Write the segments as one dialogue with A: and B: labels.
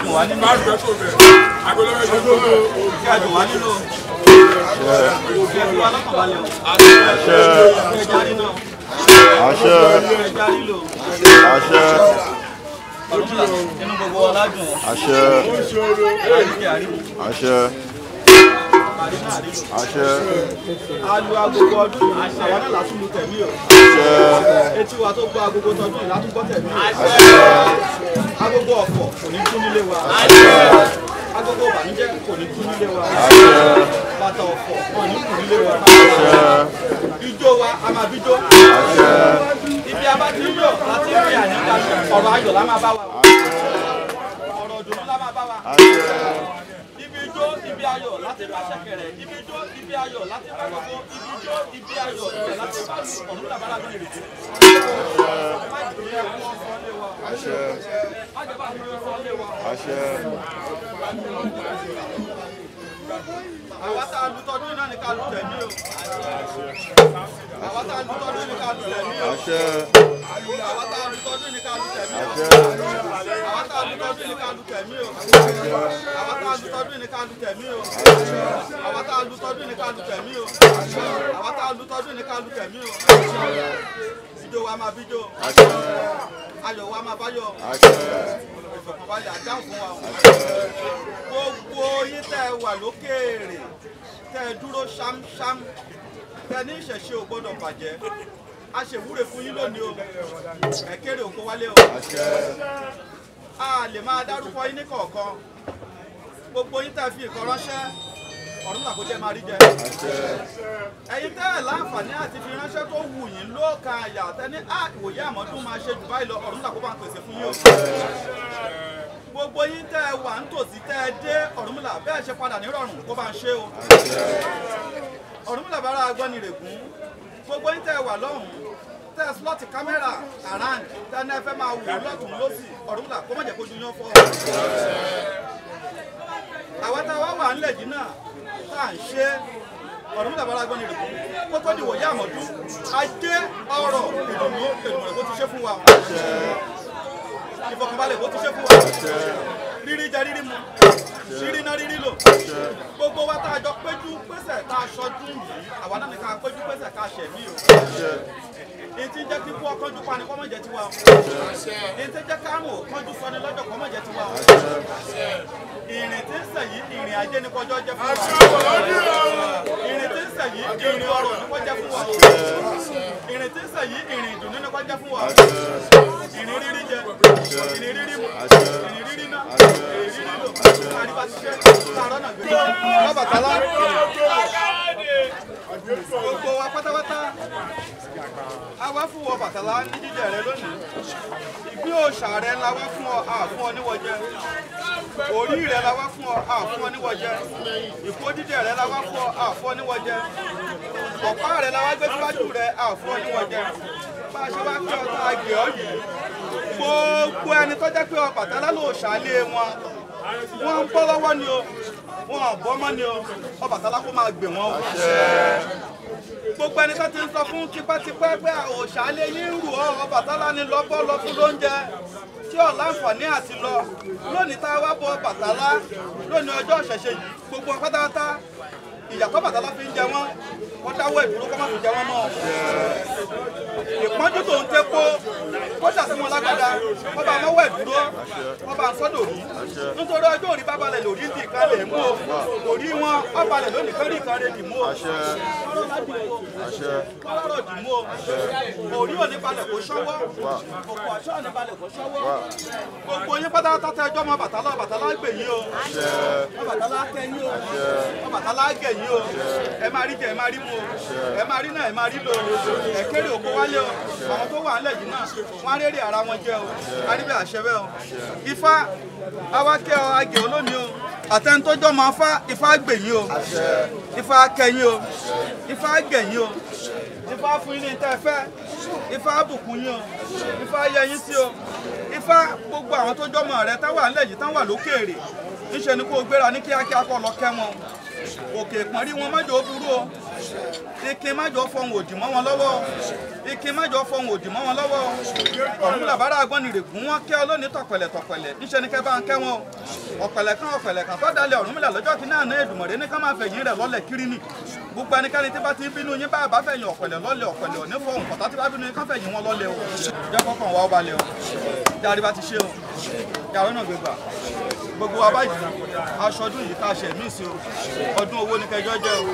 A: dùn wá nínú. Kí a dùn wá nínú. Kí ẹ fi wá lọ́kàn balẹ̀ o. Kí ẹ járí lọ. Kí ẹ járí lò. Ọ̀rúnmìlà inú gbogbo wa ládùn ọ́. Àríkè àríwò. Alu agogo ọdún yìí, àwọn náà látún lu tẹ̀mí o. Etí wa tó gbọ́ agogo tọdún yìí látún gbọ́ tẹ̀mí o. Agogo ọ̀fọ̀ kò ní kú nílé wa. Agogo ìbànújẹ́ kò ní kú nílé wa. Bàtà ọ̀fọ̀ kò ní kú nílé wa. Ijó wa a máa bíjó. Ibi a bá ti ń yọ̀ láti rí àyíká ọ̀rọ̀ ayọ̀ lá máa bá wa. Ọ̀rọ̀ ìdùnnú lá máa bá wa. Ibi ijó ibi ayọ̀ láti bá ṣẹ̀kẹ̀rẹ̀, ibi ijó ibi ayọ̀ láti bá gbogbo, ibi ijó ibi ayọ̀ ibẹ̀ láti bá Ọ̀rúnmìlà bá lágbọ́n ìrètí. Àwa tá a lu tọdún náà ní ká lu tẹ̀mí o. Àwa tá a lu tọdún ní ká lu tẹ̀mí o. Àwa tá a lu tọdún ní ká lu tẹ̀mí o. Àwa tá a lu tọdún ní ká lu tẹ̀mí o. Àwa tá a lu tọdún ní ká lu tẹ̀mí o. Àwa tá a lu tọdún ní ká lu tẹ̀mí o. Àwa tá a lu tọdún ní ká lu tẹ̀mí o. Ijó wa máa bíjó. Ayọ̀ wa máa báyọ̀. Ìfọ̀kànbalẹ̀ àdáhùn fún wa. Gbogbo yín tẹ́ ẹ wà lókèèrè, tẹ́ ẹ dúró ṣámṣám, tẹ́ ẹ ní ìṣẹ̀ṣe ò gbọ́dọ̀ bàjẹ́. A ṣèwúre fún yín lónìí o. Ẹ kéré òkú wálé o. A lè máa dárúkọ yín ní kọ̀ọ̀kan. Gbogbo yín tẹ́ ẹ fi ìkan ránṣẹ́, Ọ̀rúnmìlà kó jẹ́ máa rí jẹ. Ẹ̀yin tẹ́ ẹ̀ láǹfààní àti fi ránṣẹ́ tó wù yín lóòkà àyà tẹ́ni ìwòye àmọ́dún máa ṣe jù báyìí lọ, Ọ̀rúnmìlà kó bá ń pèsè fún yín o. Gbogbo yín tẹ́ ẹ wà nítòsí tẹ́ ẹ dé Ọ̀rúnmìlà bẹ́ẹ̀ ṣe padà nírọ̀rùn kó bá ń ṣe o. Ọ̀rúnmìlà bára agbọ́ni règún. Gbogbo yín tẹ́ ẹ wà lọ́hùn-ún tẹ́ ẹ slọ́ọ̀tì kámẹ́rà around tẹ́ ẹ fẹ́ máa wò lọ́tún lọ́sì, Ọ̀rúnmìlà kó má jẹ́ kójú yán fọ́. Àwọn táwa wà ńlẹ̀ yìí náà tá à ń ṣe Ọ̀rúnmìlà bára agbọ́ni règún kó tó di wòye àmọ́dún ajé ọrọ̀ ìdùnnú èdùmọ̀rẹ́ kó ti ṣe fún wa. Ìfọ̀kànbalẹ̀ kó ti ṣe fún wa. Rírí jẹ rírí mu, rírí ná rírí lò. Gbogbo wa tá a jọ péjú pésẹ̀ tá a ṣọdún yìí, àwa náà ní ká péjú pésẹ̀ ká ṣẹ̀mí o. Èyí tí ń jẹ́ kíkú ọkànjú pani kọ́ mọ̀ jẹ́ tiwa o. Èyí tí ń jẹ́ káàmù kánjú sọni lọ́jọ́ kọ́ mọ̀ jẹ́ tiwa o. Ìrìn tí ń sẹ̀ yìí ìrìn ajé ní kọjọ́ jẹ́ fún wa. Ìrìn tí ń sẹ̀ yìí ìrìn ọrọ̀ ní kọjá fún wa. Ìrìn tí ń sẹ̀ yìí ìrìn ìdùnnú ní kọjá fún wa. Ìrìn rírí jẹ, ìrìn rírí mu, ìrìn rírí ná, ìrìn rírí lò, àríwá ti ṣe, láàárọ̀ náà gbé. Ọbàtálá, gbogbo wa pátápátá, a wá fún Ọbàtálá ní jíjẹ rẹ lónìí. Ìgbín òòṣà rẹ la wá fún ọ, a fún ọ níwọ̀jẹ. Orí rẹ la wá fún ọ, a fún ọ níwọ̀jẹ. Ìkó dídẹ rẹ la wá fún ọ, a fún ọ níwọ̀jẹ. Ọ̀pá rẹ la wá gbé síwájú rẹ, a fún ọ níwọ̀jẹ. Bá a ṣe wá pé ọ̀tá àgbẹ̀ ọ yìí, gbogbo ẹni tó jẹ́ pé Ọbàtálá lòòṣà lé wọn, wọ́n ń bọ́ lọ́wọ́ ni o, wọ́n ń bọ́ mọ́ ni o, Ọbàtálá kó máa gbè wọ́n o. Gbogbo ẹni tó ti ń sọ fún tipẹ́tipẹ́ pé òòṣà lé yín rù ọ́, Ọbàtálá ni lọ́bọ́ lọ fún lóúnjẹ tí ò láǹfààní àti lọ. Lónìí tá a wá bọ Ọbàtálá lónìí ọjọ́ ìṣẹ̀ṣe yìí, gbogbo pátápátá ìyàtọ̀ Ọbàtálá fi ń jẹ wọ́n, wọ́n dáwọ́ ìdúró kọ́ má fi jẹ wọ́n mọ́. Ìpọ́njú tó ń tẹ́ kó dàsí wọn lágbádá, wọ́n bá mọ́wọ́ ìdúró, wọ́n bá ń sọ́dọ̀ òrí. Nítorí ọjọ́ òrí bá balẹ̀ lórí ti ìkan lè mú o, òrí wọn ọ balẹ̀ lónìí kán rí ìkan rẹ̀ dì mú o. Kọ́lọ́rọ̀ dì mú o, òrí ò ní balẹ̀ kó ṣọ́wọ́, òkú àṣọ ní balẹ̀ kó ṣọ́wọ́. Gbogbo yín pátápátá tẹ ẹjọ́ mọ Ọbàtálá, Ọbàtálá gbè yín o, Ọbàtálá kẹ́ yín o, Ọbàtálá gẹ̀ yín o, ẹ máa rí jẹ ẹ máa rí mu o, ẹ máa rí náà ẹ máa rí lò, ẹ kéré òkú wálé o, àwọn tó wà nílẹ̀ yìí náà wọ́n á rérè ara wọn jẹ o, aríbẹ̀ àṣẹwẹ́ o. Ifá awákẹ́ ọ agè olónìí o, àtẹnudọ́jọ́ máa fá Ifá gbè yín o, Ifá kẹ́yìn o, Ifá gẹ̀yìn o, Ifá fún yín ní tẹ́ fẹ́, Ifá bùkún yín o, Ifá yẹ yín sí o, Ifá gbogbo àwọn tó jọmọ rẹ táwọn nílẹ̀ yìí táwọn wà lókèèrè níṣẹ́ ni kó gbéra ní kíákíá kó lọ kẹ́ wọn òkè ìpọ́nrí wọn mọ́jọ́ burú o ike má jọ fọhùn òdì mọ́ wọn lọ́wọ́ ike má jọ fọhùn òdì mọ́ wọn lọ́wọ́ Ọ̀rúnmìlà bára Agbọ́nirègún wọn kẹ́ ọ lónìí tọ̀pẹ̀lẹ̀ níṣẹ́ ni kẹ́ bá ń kẹ́ wọn ọ̀pẹ̀lẹ̀ kan tó dalẹ̀ Ọ̀rúnmìlà lọ́jọ́ kí náà ní Èdùmàrè ní ká máa fẹ̀yìn rẹ̀ lọ́lẹ̀ kiri ni gbogbo ẹnikẹ́ni tí bá ti bínú yín bá fẹ̀yìn ọ̀pẹ̀lẹ̀ lọ́lẹ̀ ọ̀pẹ̀lẹ̀ ò ní fọhùn kọ̀tà tí bá bínú yín ká fẹ̀yìn wọn lọ́lẹ̀ o jẹ́ kọ́kàn wá ó balẹ̀ o jáde bá ti ṣe o yàrá náà gbégbà gbogbo wa báyìí aṣọ ọdún yìí tá a ṣe mí sí o ọdún owó ní kẹjọ jẹ o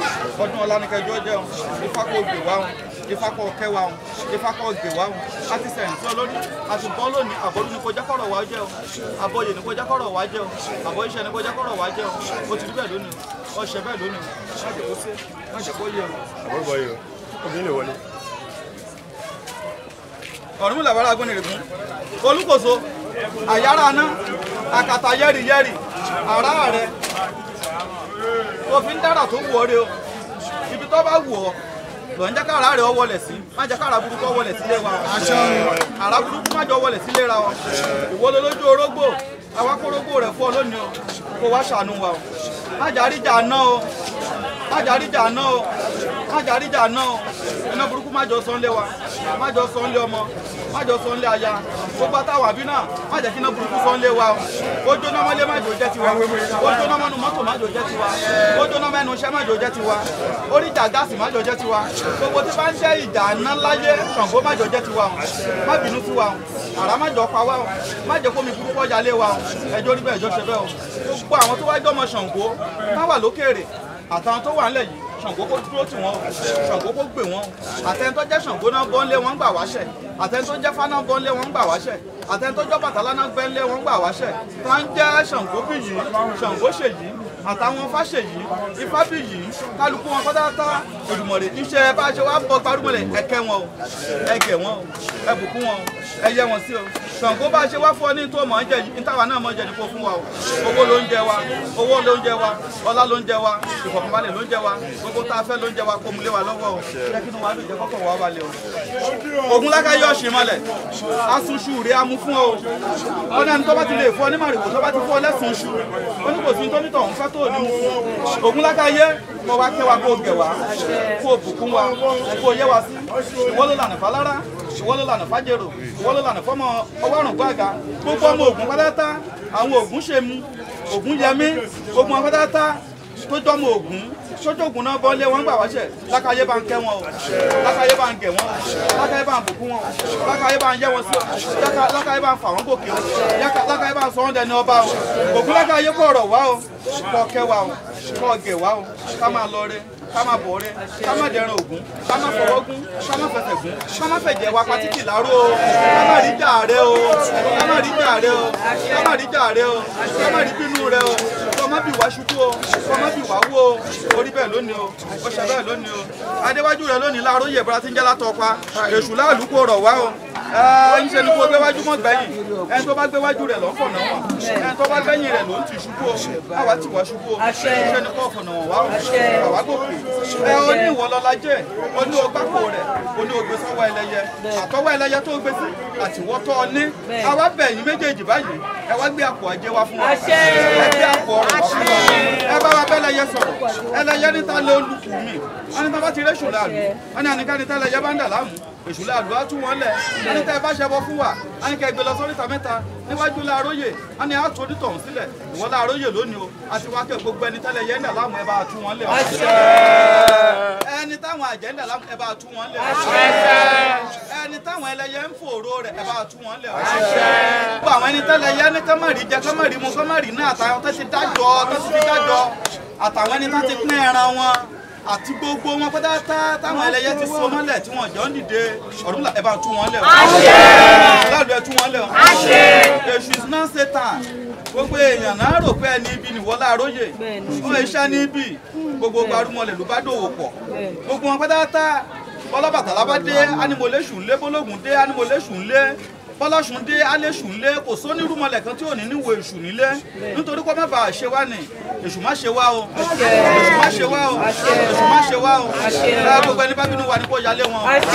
A: ọdún ọlá ní kẹjọ jẹ o Ifá kó gbè wá o Ifá kó kẹ́ wá o Ifá kó gbè wá o a ti sẹ̀yìn sí olórí a ti bọ́ lónìí àbọ̀dún ní kó jẹ́ kọ́rọ̀ wá jẹ́ o àbọ̀yè ní kó jẹ́ kọ́rọ̀ wá jẹ́ o àbọ̀ iṣẹ́ ní kó jẹ́ kọ́rọ̀ wá jẹ́ o ti rí bẹ́ẹ̀ lónìí o ṣe bẹ́ẹ̀ lónìí má jẹ́ kó ṣe má jẹ́ kó yẹ o.
B: àbọ̀bọ̀ yìí obìnrin lè wọlé.
A: Ọ̀rúnmìlà bára Agbọ́nirègún olúkòso àyàrá aná àkàtà yẹ́rìyẹ́rì àrá rẹ̀ tó fi ń dára tó wù ọ́ rẹ o ibi tó bá wù ọ́ lọ ń jẹ́ kára rẹ̀ ọ wọlẹ̀ sí má jẹ́ kára burúkú ọ wọlẹ̀ sílé wa àrá burúkú má jọ wọlẹ̀ sílé ra wa ìwọ lójú orógbò àwa kórógbò rẹ̀ fún ọ lónìí o kó wá ṣàánú wa o má jàríjà náà o má jàríjà náà o má jàríjà náà o iná burúkú má jọ sọ́nlé wa má jọ sọ́nlé ọmọ má jọ sọ́nlé aya gbogbo àtàwọn àbí náà má jẹ́ kí iná burúkú sọ́nlé wa o ó jóná mọ́lé má jò jẹ́ tiwa ó jóná mọ́nu mọ́tò má jò jẹ́ tiwa ó jóná mẹ́nu iṣẹ́ má jò jẹ́ tiwa oríjà gáàsì má jò jẹ́ tiwa gbogbo tí bá ń ṣe ìjà ná láyé Ṣàngó má jò jẹ́ tiwa o má bínú sí wa o àrá má jọ pa wá o má jẹ́ kó mi burúkú ọjà lé wa o ẹjọ́ rí bẹ́ẹ̀ ẹjọ́ ṣe bẹ́ẹ̀ o gbogbo àwọn tó wá jọmọ Ṣàngó má wà lókèèrè àtàwọn tó wà ńlẹ̀ yìí Ṣàngó kó dúró tì wọ́n o Ṣàngó kó gbè wọ́n o àtẹni tó jẹ́ Ṣàngó náà bọ́ ńlé wọn gbà wáṣẹ̀ àtẹni tó jẹ́ Ifá náà bọ́ ńlé wọn gbà wáṣẹ̀ àtẹni tó jẹ́ Ọbàtálá náà bẹ́ ńlé wọn gbà wáṣẹ̀ tó ń jẹ́ Ṣàngó bí yìí Ṣàngó ṣe yìí àtàwọn Fáṣe yìí Ifá bí yìí kálukú wọn pátápátá Èdùmàrè iṣẹ́ bá ṣe wá bọ́ gbárùmọ̀lẹ̀ ẹ̀kẹ́ wọn o ẹ̀gẹ̀ wọn o ẹ̀bùkún wọn o ẹ̀yẹ wọn sí o Ṣàngó bá ṣe wá fún ọ ní tó mọ̀ ń jẹ yìí níta wa náà mọ̀ ń jẹ ní kó fún wa o owó ló ń jẹ wa owó ló ń jẹ wa ọlá ló ń jẹ wa ìfọ̀kànbalẹ̀ ló ń jẹ wa gbogbo tá a fẹ́ ló ń jẹ wa kó mu lé wa lọ́wọ́ o jẹ́ kí inú wa ló jẹ́ kọ́kọ́ wa balẹ̀ o. Ògúnlákàyé ọ̀sìn mọ́lẹ̀ asunṣu rẹ̀ amú fún ọ ó ní ẹni tó bá ti lè fún ọ ní màrìwò tó bá ti fún ọ lẹ́sùn ṣu ó ní kò sí tó nítọ̀ ń fẹ́ tó ní mú fún Ògúnlákàyé kó wa kẹ́ wa kó gẹ̀ wá kó bùkún wa kó yẹ wa sí ìwọ ló lànà fálára ìwọ ló lànà fájèrò ìwọ ló lànà fọmọ ọwọ́rùn gbàgà gbogbo ọmọ Ògún pátátá àwọn Ògún ṣe mú Ògún yẹmí gbogbo ọmọ pátátá tó jọmọ Ògún sójú Ògún náà bọ́ lé wọn gbà wáṣẹ̀ Lákàyé bá ń kẹ́ wọn o Lákàyé bá ń gẹ̀ wọn o Lákàyé bá ń bùkún wọn o Lákàyé bá ń yẹ wọn sí o Lákàyé bá ń fà wọn gòkè o Lákàyé bá ń sọ wọn dẹni ọba o Ògúnlákàyé kó ọ̀rọ̀ wá o kó kẹ́ wa o kó gẹ̀ wá o ká máa lọ rẹ ká máa bọ̀ rẹ ká máa dẹran Ògún ká máa fọwọ́ gún ká máa fẹsẹ̀ gún ká máa fẹ̀jẹ̀ wa patiki láró o ká máa rí jà rẹ o ká máa rí jà rẹ o ká máa rí jà rẹ o ká máa rí bínú rẹ o kó má bì wá ṣubú o kó má bì wá wó o orí bẹ́ẹ̀ lónìí o ó ṣe bẹ́ẹ̀ lónìí o adéwájú rẹ lónìí láàárọ̀ yẹ̀bùrà tí ń jẹ́ látọ̀pa èṣù láàlú kò rọ̀ wá o ńṣe ni kò gbéwájú mọ́ gbẹ̀yìn ẹni tó bá gbéwájú rẹ̀ lọ́ fọ̀nà wọn ẹni tó bá gbẹ̀yìn rẹ̀ ló ń ti ṣubú o àwa ti wá ṣubú o ńṣe ni kò fọ̀nà wọn wá o àwa gòkè ó ní ìwọ lọ́la jẹ́ ó ní ogbáko rẹ̀ ó ní ogbe sọ́wọ́ ẹlẹ́yẹ àtọwọ́ ẹlẹ́yẹ tó gbé sí àtiwọ́tọ́ ọ ní àwa bẹ̀yìn méjèèjì báyìí ẹ wá gbé àpò ajé wá fún wa ẹ gbé àpò ọrọ̀ wá fún wa ẹ bá wa bẹ́lẹ́yẹ sọ̀rọ̀ ẹlẹ́yẹ níta lé olùkù mi wọn ní bàbá ti rí èṣù láàlú wọn ní àníkàní tẹ́lẹ̀yẹ bá ń dà láàmú èṣù láàlú á tú wọn lẹ̀ wọn ní tẹ́ ẹ bá ṣẹbọ fún wa wọn ní kẹ́ gbé lọ sóríta mẹ́ta níwájú Láàróyè wọn ní àtò onítọ̀hún sílẹ̀ ìwọ Láàróyè lónìí o àti wákẹ́ gbogbo ẹni tẹ́lẹ̀yẹ ń dà láàmú ẹ bá tú wọn lẹ̀ ẹni táwọn àjẹ́ ń dà láàmú ẹ bá tú wọn lẹ̀ ẹni táwọn ẹlẹ́yẹ ń fòró rẹ̀ ẹ bá tú wọn lẹ̀ gbogbo àwọn ẹni tẹ́lẹ̀yẹ ní kọ́mọ̀rì jẹ kọ́mọ̀rì mu kọ́mọ̀rì náà àtàwọn tó ti dájọ́ àtàwọn ẹni tó ti pín ẹran wọn àti gbogbo wọn pátápátá táwọn ẹlẹ́yẹ ti so mọ́lẹ̀ tí wọ́n jọ ń dìde Ọ̀rúnmìlà ẹ bá tú wọn lẹ̀ o láàlú ẹ tú wọn lẹ̀ o èṣù is not Satan gbogbo èèyàn náà rò pé ẹni ibi nìwọ Láàróyè wọn iṣẹ́ níbí gbogbo gbárùmọ̀lẹ̀ ló bá dòwò pọ̀ gbogbo wọn pátápátá Ọlọ́bàtálá bá dé ánimọ̀lẹ́sù ńlé bólógùn dé ánimọ̀lẹ́sù ńlé bọ́lọ́sùn dé aléṣù ńlé kò sónírúmọlẹ̀ kan tí ò ní níwò èṣù nílé nítorí kó má bàa ṣe wá ní èṣù má ṣe wá o èṣù má ṣe wá o èṣù má ṣe wá o gbogbo ẹni bá bínú wa ní kó yálé wọn ẹni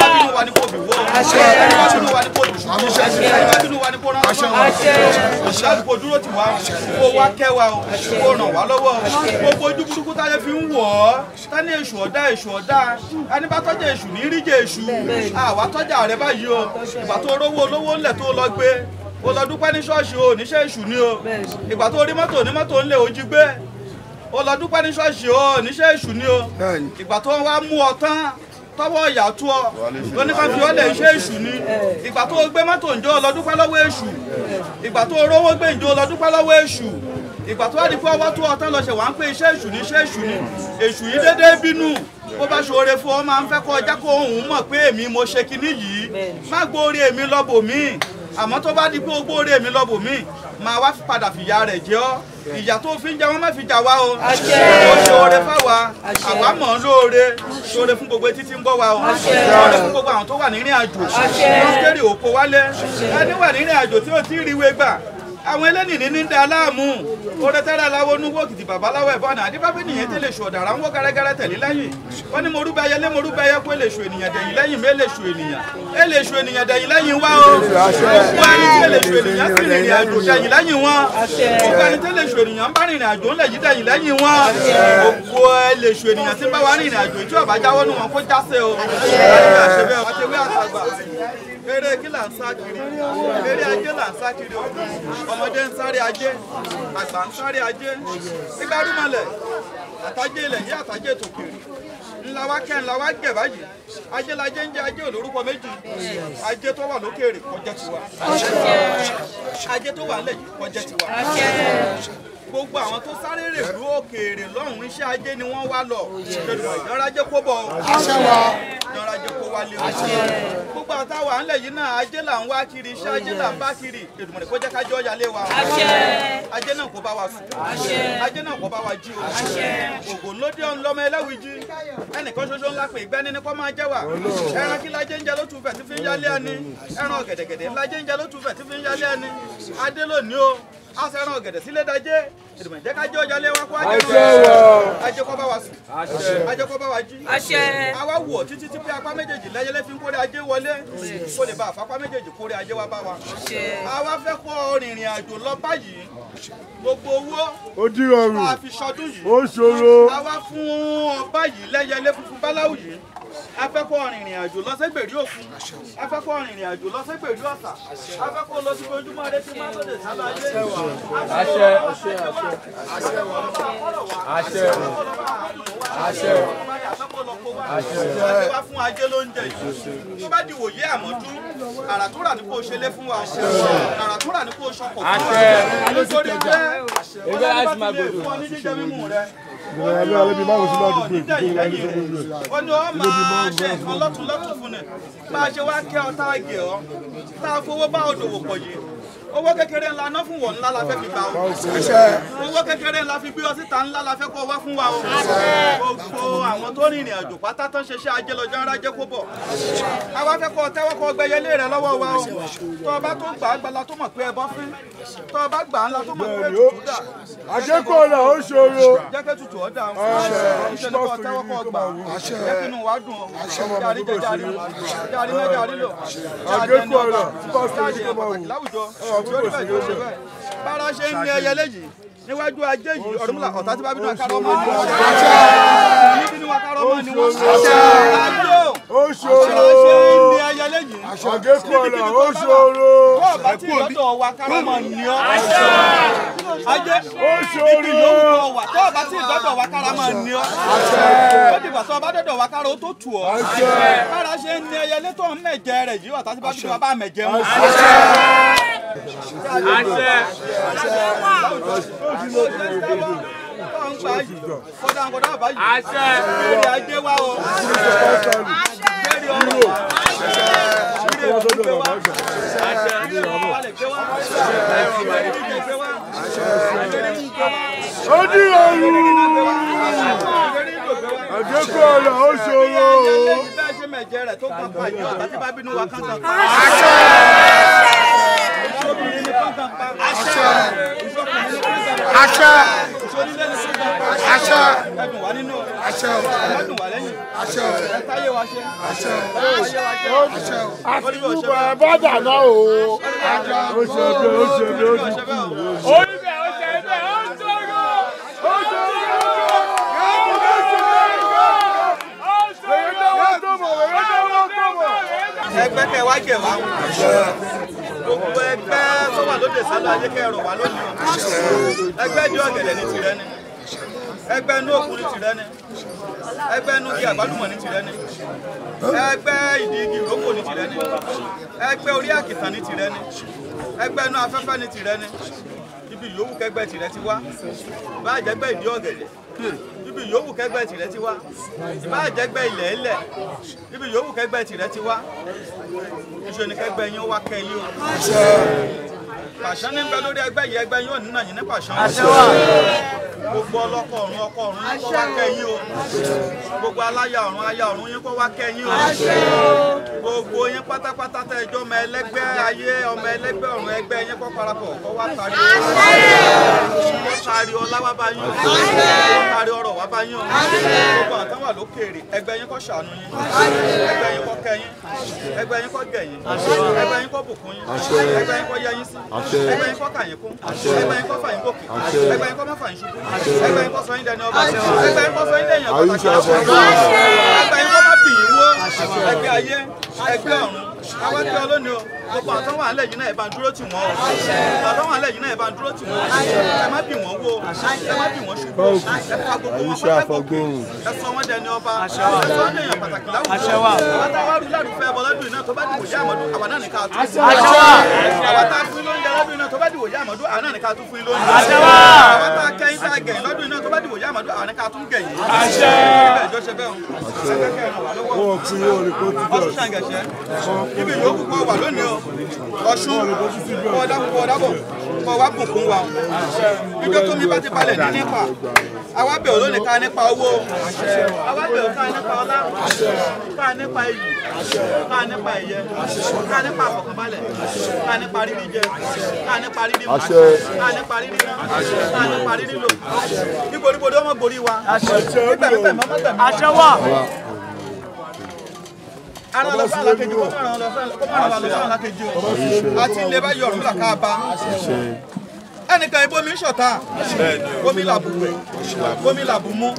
A: bá bínú wa ní kó bìwó ẹni bá bínú wa ní kó dùṣù ẹni bá bínú wa ní kó rán lọ́wọ́ òṣìṣẹ́ kò dúró tì wá kó wá kẹ́ wa o kó ràn wá lọ́wọ́ gbogbo ojú burúkú táyé fi ń wọ̀ ọ́ tání èṣù ọ̀dá ẹni bá tọ́jà èṣù ní ríjẹ èṣù àwa tọ́jà rẹ báyìí o ìgbà tó rówó olówó ńlẹ̀ tó lọ gbé o lọ dúpẹ́ ní ṣọ́ọ̀ṣì o níṣẹ́ èṣù ni o ìgbà tó rí mọ́tò ní mọ́tò ńlẹ̀ o jí gbé o lọ dúpẹ́ ní ṣọ́ọ̀ṣì o níṣẹ́ èṣù ni o ìgbà tó wá mú ọ tán tọwọ́ ìyá tú ọ lóníkan fi ọ́ lè ṣe èṣù ni ìgbà tó gbé mọ́tò ǹjọ́ lọ dúpẹ́ lọ́wọ́ èṣù ìgbà tó rówó gbé ǹjọ́ lọ dúpẹ́ lọ́wọ́ èṣù ìgbà tó wá di pé ọwọ́ tó ọtán lọ ṣe wá ń pé iṣẹ́ èṣù ni èṣù yìí déédéé bínú bó bá ṣoore fún ọ máa ń fẹ́ kọ́ ọjà kó òun mọ̀ pé èmi mo ṣe kinní yìí má gbóore èmi lọ́bò mí àmọ́ tó bá di pé ó gbóore èmi lọ́bò mí máa wá padà fìyà rẹ̀ jẹ ọ́ ìyà tó fi ń jẹ wọ́n má fi jà wá o ó ṣoore fáwa àwa mọ̀ ọ́n lóore ṣoore fún gbogbo etí tí ń bọ̀ wá o ṣoore fún gbogbo àwọn tó wà nírìn àjò tó ń kéré òkò wálé ẹni wà nírìn àjò tí ò tí ì ríwé gbà àwọn eléyìí ní da láàmú oore tẹ́lẹ̀ aláwo ní wó kìtì babaláwo ẹ̀bọ́n náà adébábí nìyẹn tẹ́lẹ̀ ṣù ọ̀dàrà ń wó gẹ́rẹ́gẹ́rẹ́ tẹ̀lé lẹ́yìn wọ́n ní morúbẹ̀yẹ lé morúbẹ̀yẹ kó lè ṣù ènìyàn dẹ̀yìn lẹ́yìn mé lè ṣù ènìyàn dẹ̀yìn lẹ́yìn wá o gbogbo ẹni tí lè ṣù ènìyàn sì rìnrìn àjò dẹ̀yìn lẹ́yìn wọn gbogbo ẹni tí lè ṣù ènìyàn ń bá rìnrìn àjò ńlẹ̀ yìí dẹ̀yìn lẹ́yìn wọn gbogbo ẹ lè ṣù ènìyàn tí ń bá wa rìnrìn àjò tí ọ̀bá jáwọ́ nù wọn kó jáse o eré kí là ń sá kiri eré ajé là ń sá kiri o ọmọdé ń sáré ajé àgbà ń sáré ajé ìgbárùmọ̀lẹ̀ àtàjé ilẹ̀ yí àtàjé tòkèrè ńlá wa kẹ́ ńlá wa gẹ̀ báyìí ajé lajé ń jẹ́ ajé olórúkọ méjì ajé tó wà lókèrè kọjá tiwa ajé tó wà nílẹ̀ yìí kọjá tiwa gbogbo àwọn tó sáré rè lú òkèèrè lọ́hùn iṣẹ́ ajé ni wọ́n wá lọ ìyọ̀rọ̀ ajé kó bọ̀ ìyọ̀rọ̀ ajé kó wálé gbogbo àwọn táwa ńlẹ̀ yìí náà ajé là ń wá kiri iṣẹ́ ajé là ń bá kiri Èdùmàrè kó jẹ́ kájọ́ yálé wa ajé náà kó bá wa sùn ajé náà kó bá wa jí o ògùn lóde ọ̀n lọ́mọ ẹlẹ́wìí jí ẹnìkan ṣoṣo ńlá pé ìgbẹ́ni ni kó máa jẹ́ wà ẹran kí lajé ń jẹ ló tún fẹ̀ tí fi ń yálé ẹni ẹran ọ̀gẹ̀dẹ̀gẹ̀dẹ̀ lajé ń jẹ ló tún fẹ̀ tí fi ń yálé ẹni adé lónìí o asẹ̀ràn ọ̀gẹ̀dẹ̀ sílé dajé Èdùmàrè jẹ́ kájọ́ yálé wa kó ajé kó bá wa sùn ajé kó bá wa jí àwa wọ̀ títí tí pé apá méjèèjì lẹ́yẹlé fi ń kórè ajé wọlé kó lè bá àfapá méjèèjì kórè ajé wa bá wa àwa fẹ́ kó rìnrìn àjò lọ báyìí gbogbo owó a fi ṣọdún yìí
B: ó ṣòro
A: àwa fún ọba yìí lẹ́yẹlé funfun báláwù yìí a fẹ́ kó rìnrìn àjò lọ sẹ́gbèrí òkun a fẹ́ kó rìnrìn àjò lọ sẹ́gbèrí ọ̀sà a fẹ́ kó lọ sí ojúmọ́ rẹ tí máa lóde sábà yé àṣẹ wá fún ajé ló ń jẹ yìí tó bá di wòye àmọ́dún àràtúrà ní kò ṣe lé fún wa àràtúrà ní kò ṣọkọ̀ fún wa nítorí pé ọlọ́run bá ti lè fún ọ ní jíjẹ mímú rẹ ó ní ọ nídẹ̀yìn lẹ́yìn rẹ̀ ó ní ọ máa ṣe nǹkan lọ́tún fún ni bá a ṣe wá kẹ́ ọ tá a gẹ̀ ọ́ tá a fowó bá ọ dòwò pọ̀ yìí owó kékeré ńlá ná fún wọn ńlá la fẹ́ fi gbà o owó kékeré ńlá fi gbé ọ síta ńlá la fẹ́ kọ́ wá fún wa o gbogbo àwọn tó rìnrìn àjò pátá tó ń ṣiṣẹ́ ajé lọ́jọ́ arájé kó bọ̀ àwa fẹ́ kọ́ tẹ́wọ́ kọ́ gbẹyẹlé rẹ lọ́wọ́ wa o tó o bá tó gbà á gbala tó mọ̀ pé ẹbọ fín tó o bá gbà á ńlá tó mọ̀ pé tutù dà
B: àjẹkọ̀ọ́lá ó ṣòro
A: jẹ́ kí tutù ọ̀ dà ń fún ìṣẹ̀lẹ̀ kọ́ tẹ́wọ́ kọ́ gbà jẹ́ kí inú wa dùn ọ́ jàrí jẹ́ jàrí náà jàrí lò
B: àjẹkọ̀ọ́lá
A: láwùjọ bára ṣe ń ní ẹyẹ léyìí níwájú ajé yìí Ọ̀rúnmìlà ọ̀tá tí bá bínú akárọ̀ ọmọ ni wọ́n ní bínú akárọ̀ ọmọ ni wọ́n ajó
B: ó ṣòro
A: bára ṣe ń ní ẹyẹ léyìí
B: àjẹkọ̀ọ́lá ó ṣòro
A: bọ́ọ̀bá tí ìlọ́dọ̀ wa kárọ̀ ọmọ ni ọ́ ajé
B: ó ṣòro
A: ibi yòówù wà bọ́ọ̀bá tí ìlọ́dọ̀ wa kárọ̀ ọmọ ni ọ́ ó dìgbà tó ọba dọ̀dọ̀ wa kárọ̀ ó tó tù ọ́ bára ṣe ń ní ẹyẹ létò mẹ̀jẹ rẹ̀ yìí ọ̀tá tí bá bínú wa bá mẹ̀jẹ wọn. Àjẹkọ̀ọ́lá ó ṣòro. mẹ̀jẹ rẹ̀ tó kàn pa ìjọ àti bá bínú wa kankan pa. Ìṣòbìnrin ni kankan pa. Ìṣòkùnrin ni kankan pa. Ìṣònílé ni kankan pa. Ẹ̀dùn wá nínú. Ẹ̀dùn wá lẹ́yìn. Ẹ̀táyé wa ṣe.
B: Àtìkúbọ̀ ẹ̀ bá dàná o. Ó ṣe bẹ́ẹ̀ ó ṣe bẹ́ẹ̀ ó ti kú. Orí bẹ́ẹ̀ ó ṣe bẹ́ẹ̀ ó ń sọ̀rọ̀. Ó sọ̀rọ̀.
A: Ẹgbẹ́ kẹ wá jẹ̀ wá. Gbogbo ẹgbẹ́ tó wà lóde sálọ ayé kẹrọ wà lónìí. Ẹgbẹ́ di ọ̀gẹ̀dẹ̀ ní tirẹ̀ ni. Ẹgbẹ́ inú òkun ní tirẹ̀ ni. Ẹgbẹ́ inú igi àgbálùmọ̀ ní tirẹ̀ ni. Ẹgbẹ́ ìdí igi ìrókò ní tirẹ̀ ni. Ẹgbẹ́ orí àkìtàn ní tirẹ̀ ni. Ẹgbẹ́ inú afẹ́fẹ́ ní tirẹ̀ ni. Ibi yòówù kẹgbẹ́ tirẹ̀ ti wá. Bá jẹ́gbẹ́ ìdí ọ̀gẹ̀dẹ̀. Ibi yòówù kẹgbẹ́ tirẹ̀ ti wá. Bá jẹ́gbẹ́ ilẹ̀ ẹlẹ̀. Ibi yòówù kẹgbẹ́ tirẹ̀ ti wá. Iṣẹ́ ni kẹgbẹ́ yín wá kẹ́ yín o. Pàṣán ní bẹ lórí ẹgbẹ́ yìí, ẹgbẹ́ yín ò nínà yín ní pàṣán. Gbogbo ọlọ́kọ̀ ọ̀run ọkọ̀ ọ̀run yín kó wá kẹ́ yín o. Gbogbo aláya ọ̀run yín kó wá kẹ́ yín o. Gbogbo yín pátápátá tẹ ẹjọ́ ọmọ ẹlẹ́gbẹ́ ayé ọmọ ẹlẹ́gbẹ́ ọ̀run ẹgbẹ́ yín kó parapọ̀ kó wá tari o. Kó tari ọlá wá bá yín o. Kó tari ọrọ̀ wá bá yín o. Gbogbo àtàn wà lókèèrè ẹgbẹ́ yín kó ṣàánú yín. Ẹgbẹ́ yín kó kẹ́ yín. Ẹgbẹ́ yín kó gẹ̀ yín. Ẹgbẹ́ yín kó bùkún yín. Ẹgbẹ́ yín kó yẹ yín sí. Ẹgbẹ́ yín kó kà yín kún. Ẹgbẹ́ yín kó fà yín gòkè. Ẹgbẹ́ yín kó má fà yín ṣubú. Ẹgbẹ́ yín kó sọ yín dẹni ọba. Ẹgbẹ́ yín kó sọ yín dẹ̀yìn ọba. Ẹgbẹ́ yín kó má bì yín wó. Ẹgbẹ́ ayé, ẹgbẹ́ ọ̀run. Àwọn ẹgbẹ́ olónìí o. Gbogbo àtọ́ wà lẹ́yìn náà ẹ bá dúró tì wọ́n o. Àtọ́ wà lẹ́yìn náà ẹ bá dúró tì wọ́n. Ẹ má bì wọ́n wó. Ẹ má bì wọ́n ṣubú. Ẹ fa gbogbo wọn pátá. Ẹ sọ wọ́n dẹni ọba. Ẹ sọ wọ́n dẹ̀yìn pàtàkì láwùjọ. Àwọn táwa rú lárúfẹ́ ẹbọ lọ́dún iná tó bá dìbò yá àmọ́dún àwọn náà ní ká tún. Àwọn tá a fún lóúnjẹ lọ́dún iná tó bá dìbò yá àmọ́dún àwọn náà ní ká tún fún lóúnjẹ. Àwọn tá a kẹ́yìn tá a gẹ̀yìn lọ́dún iná tó bá dìbò yá àmọ́dún àwọn ní ká tún gẹ̀yìn. Ibẹ̀ ìjọ ṣe bẹ́ẹ̀ o. Ọ̀ṣun ṣàǹgẹ̀ṣẹ́. Ibi yòókù kọ́ wà lónìí o. Ọ̀ṣun kọ́ dábọ̀ kọ́ wá bùnkún wa. Ìjọ tó mi bá ti balẹ̀ ní nípa. Àwa bẹ̀ olóòní ká nípa owó. Àwa bẹ̀ ká nípa ọlá. Ká nípa iyì. Ká nípa ẹ̀yẹ. Ká nípa àfọ̀kànbalẹ̀. Ká nípa rírí jẹ. Ká nípa rírí mu. Ká nípa rírí ná. Ká nípa rírí lò. Níboríbodè ọmọ gborí wa. Nígbẹ̀mígbẹ̀mí ọmọ gbẹ̀mí wa. Àṣẹ wà. Ara lọ fún alákejì kó máa lọ fún alákejì o. Àti ilé bá yọ ọ̀run làkà bá. Ẹnìkan ibo mi ń ṣọ̀tá. Omi làbù wẹ̀. Omi làbù mú.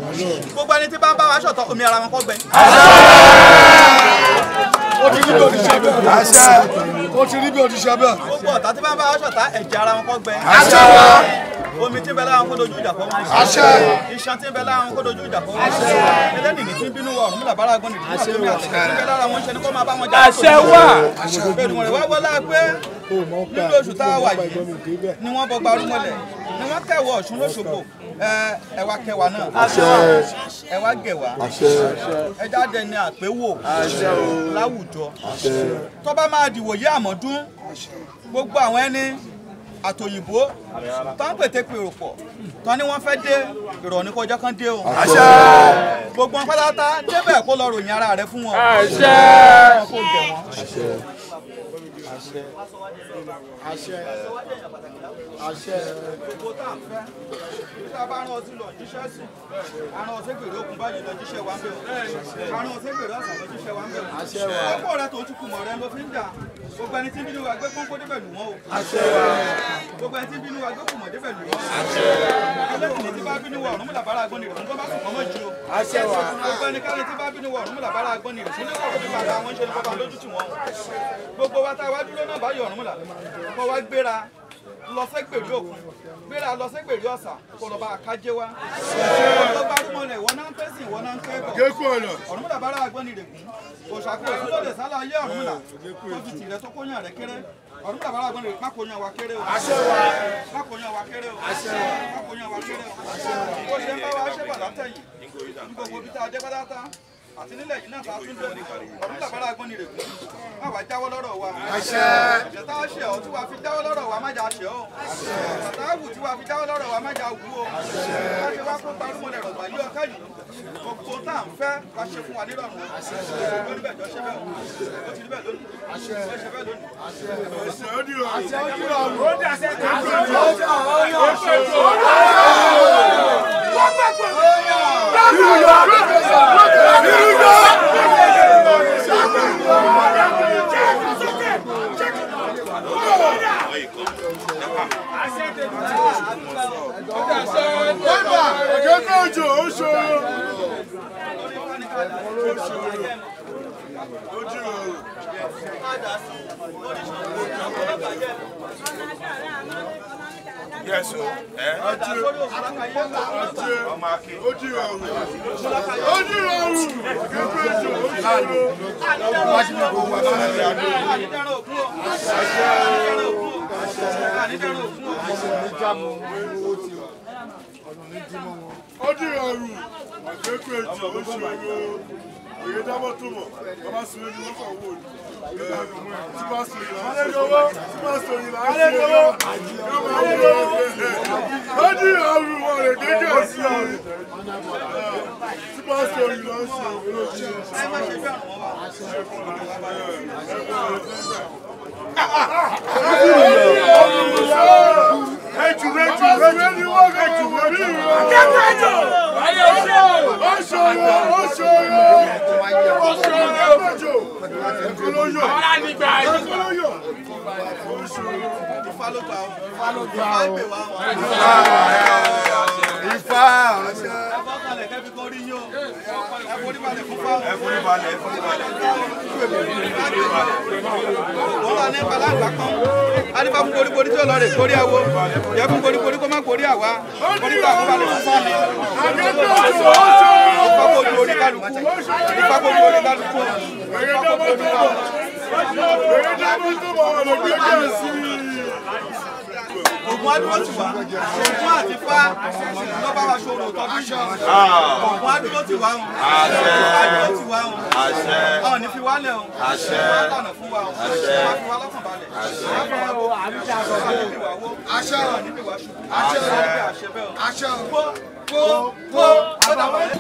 A: Gbogbo ẹni tí bá ń bá wa ṣọ̀tá omi ara wọn kọ́ gbẹ. Ó ti rí bí òdìṣẹ́ bẹ́ẹ̀. Ó ti rí bí òdìṣẹ́ bẹ́ẹ̀. Gbogbo ọ̀tá tí bá ń bá wa ṣọ̀tá ẹ̀jẹ̀ ara wọn kọ́ gbẹ. Omi tí ń bẹ lára wọn kó dojú ìjà kọ wọn. Iṣan tí ń bẹ lára wọn kó dojú ìjà kọ wọn. Ẹlẹ́nìí tí ń bínú wọ Ọ̀rúnmìlà bára gbọ́n nìdí tí ń bẹ lára wọn ṣe ni kó máa bá wọn jà. Àṣẹ wà. Èdùmọ̀rẹ́ wá wọlá pé nínú oṣù tá a wà yìí ni wọ́n bọ gbarúmọlẹ̀ ni wọ́n kẹwọ́ Ọ̀ṣun lóṣogbo ẹwà kẹwàá náà ẹwà gẹwà ẹ jáde ní àpéwò láwùjọ tó bá máa dìwòye àmọ́dún gbogbo àwọn ẹni àtòyìnbó tó ń pète pèrò pọ̀ tó ní wọ́n fẹ́ dé ìrọ̀ ní kọjá kan dé o. Gbogbo wọn pátá débẹ̀ kó lọ ròyìn ara rẹ fún wọn. Kó gẹ̀ wọ́n. Gbogbo tá à ń fẹ́ tí a bá rán ọ sí lọ jíṣẹ́ sí àrùn ọ̀sẹ̀ gbèrè òkun báyìí lọ jíṣẹ́ wa ń bẹ̀ o àrùn ọ̀sẹ̀ gbèrè ọ̀sán lọ jíṣẹ́ wa ń bẹ̀ o ọkọ̀ rẹ tó ti kùmọ̀ rẹ ló fi ń jà gbogbo ẹni tí ń bínú wa gbé kónkó débẹ̀ lù wọ́n o gbogbo ẹni tí ń bínú wa gbé kùmọ̀ débẹ̀ lù wọ́n ẹlẹ́sìn tí bá bínú wa Ọ̀rúnmìlà bára agbọ́n nìrẹ̀ fún tó bá sùn kọ́mọ́ jí o gbogbo ẹnikẹ́ni tí bá bínú wa Ọ̀rúnmìlà bára agbọ́n nìrẹ̀ fún nípa òbí bàbá wọn ṣe ní bàbá lójú tì wọ́n gbogbo wa tá a wá dúró náà báyọ̀ Ọ̀rúnmìlà kọ́ wá gbéra lọ sẹ́gbèrè òkun gbéra lọ sẹ́gbèrè ọ̀sà kó lọ bá a kájé wá ọlọ́gbà rúmọ̀lẹ̀ ìwọ náà ń pẹ́ sí ìwọ náà ń kẹ́ bọ̀ Ọ̀rúnmìlà bára agbọ́n nìrẹ̀ kún òṣàkóso lóde sálà ayé Ọ̀rúnmìlà tó fi tìrẹ tó kóyàn rẹ kéré Ọ̀rúnmìlà bára agbọ́n nìrẹ̀ má kóyàn wa kéré o má kóyàn wa kéré o má kóyàn wa kéré o bó ṣe ń bá wa ṣe bàlá tẹ̀yìn ní gbogbo ibi tá a dé pátá àti nílẹ̀ yìí náà ká tún dé ọdún làbára agbọ́n ni rè fún má wàá jáwọ́ lọ́rọ̀ wa. ẹ̀ṣẹ̀ tá a ṣe ọ́ tí wàá fi jáwọ́ lọ́rọ̀ wa má jà ṣe ọ́ bàtà wù tí wàá fi jáwọ́ lọ́rọ̀ wa má jà wù ọ́ wá ṣe wá kó parúmọ̀lẹ̀ rọ̀gbà yí ọ̀ká yìí gbogbo tá à ń fẹ́ wá ṣe fún wa nírọ̀rùn lórí bẹ́ẹ̀ jọ ṣe bẹ́ẹ̀ ó ti rí bẹ́ẹ̀ lónìí ó ṣe bẹ́ẹ̀ lónìí.
C: Yes, sir.
B: Èyí dábọ̀ tó mọ̀, bàbá sùn ní wọ́n kàn wò ní. Tí bá sùn yìí là ń ṣe. Tí bá sùn yìí là ń ṣe. Ó ní ọrùn wọn lè dédé sí i. Tí bá sùn yìí là ń ṣe.
A: Adiba fún koríkorí tí ó lọ rè kórí àwo yẹ fún koríkorí kó má kórí àwa koríko àkóbalẹ̀ fún fáàmì ìfapòjú orí kálukú ìfapòjú orí kálukú ìfapòjú orí Ògùn adúró ti wá Ògùn àti Ifá ló bá wa ṣòro tọdún yìí Ògùn adúró ti wá adúró ti wá àwọn ní fi wálẹ̀ o wọ́n lànà fún wa o wọ́n fi wá lọ́kàn balẹ̀ àṣẹ níbi wá ṣubú àṣẹ bẹ́ẹ̀ o àṣẹ kó ọ̀dà wọlé.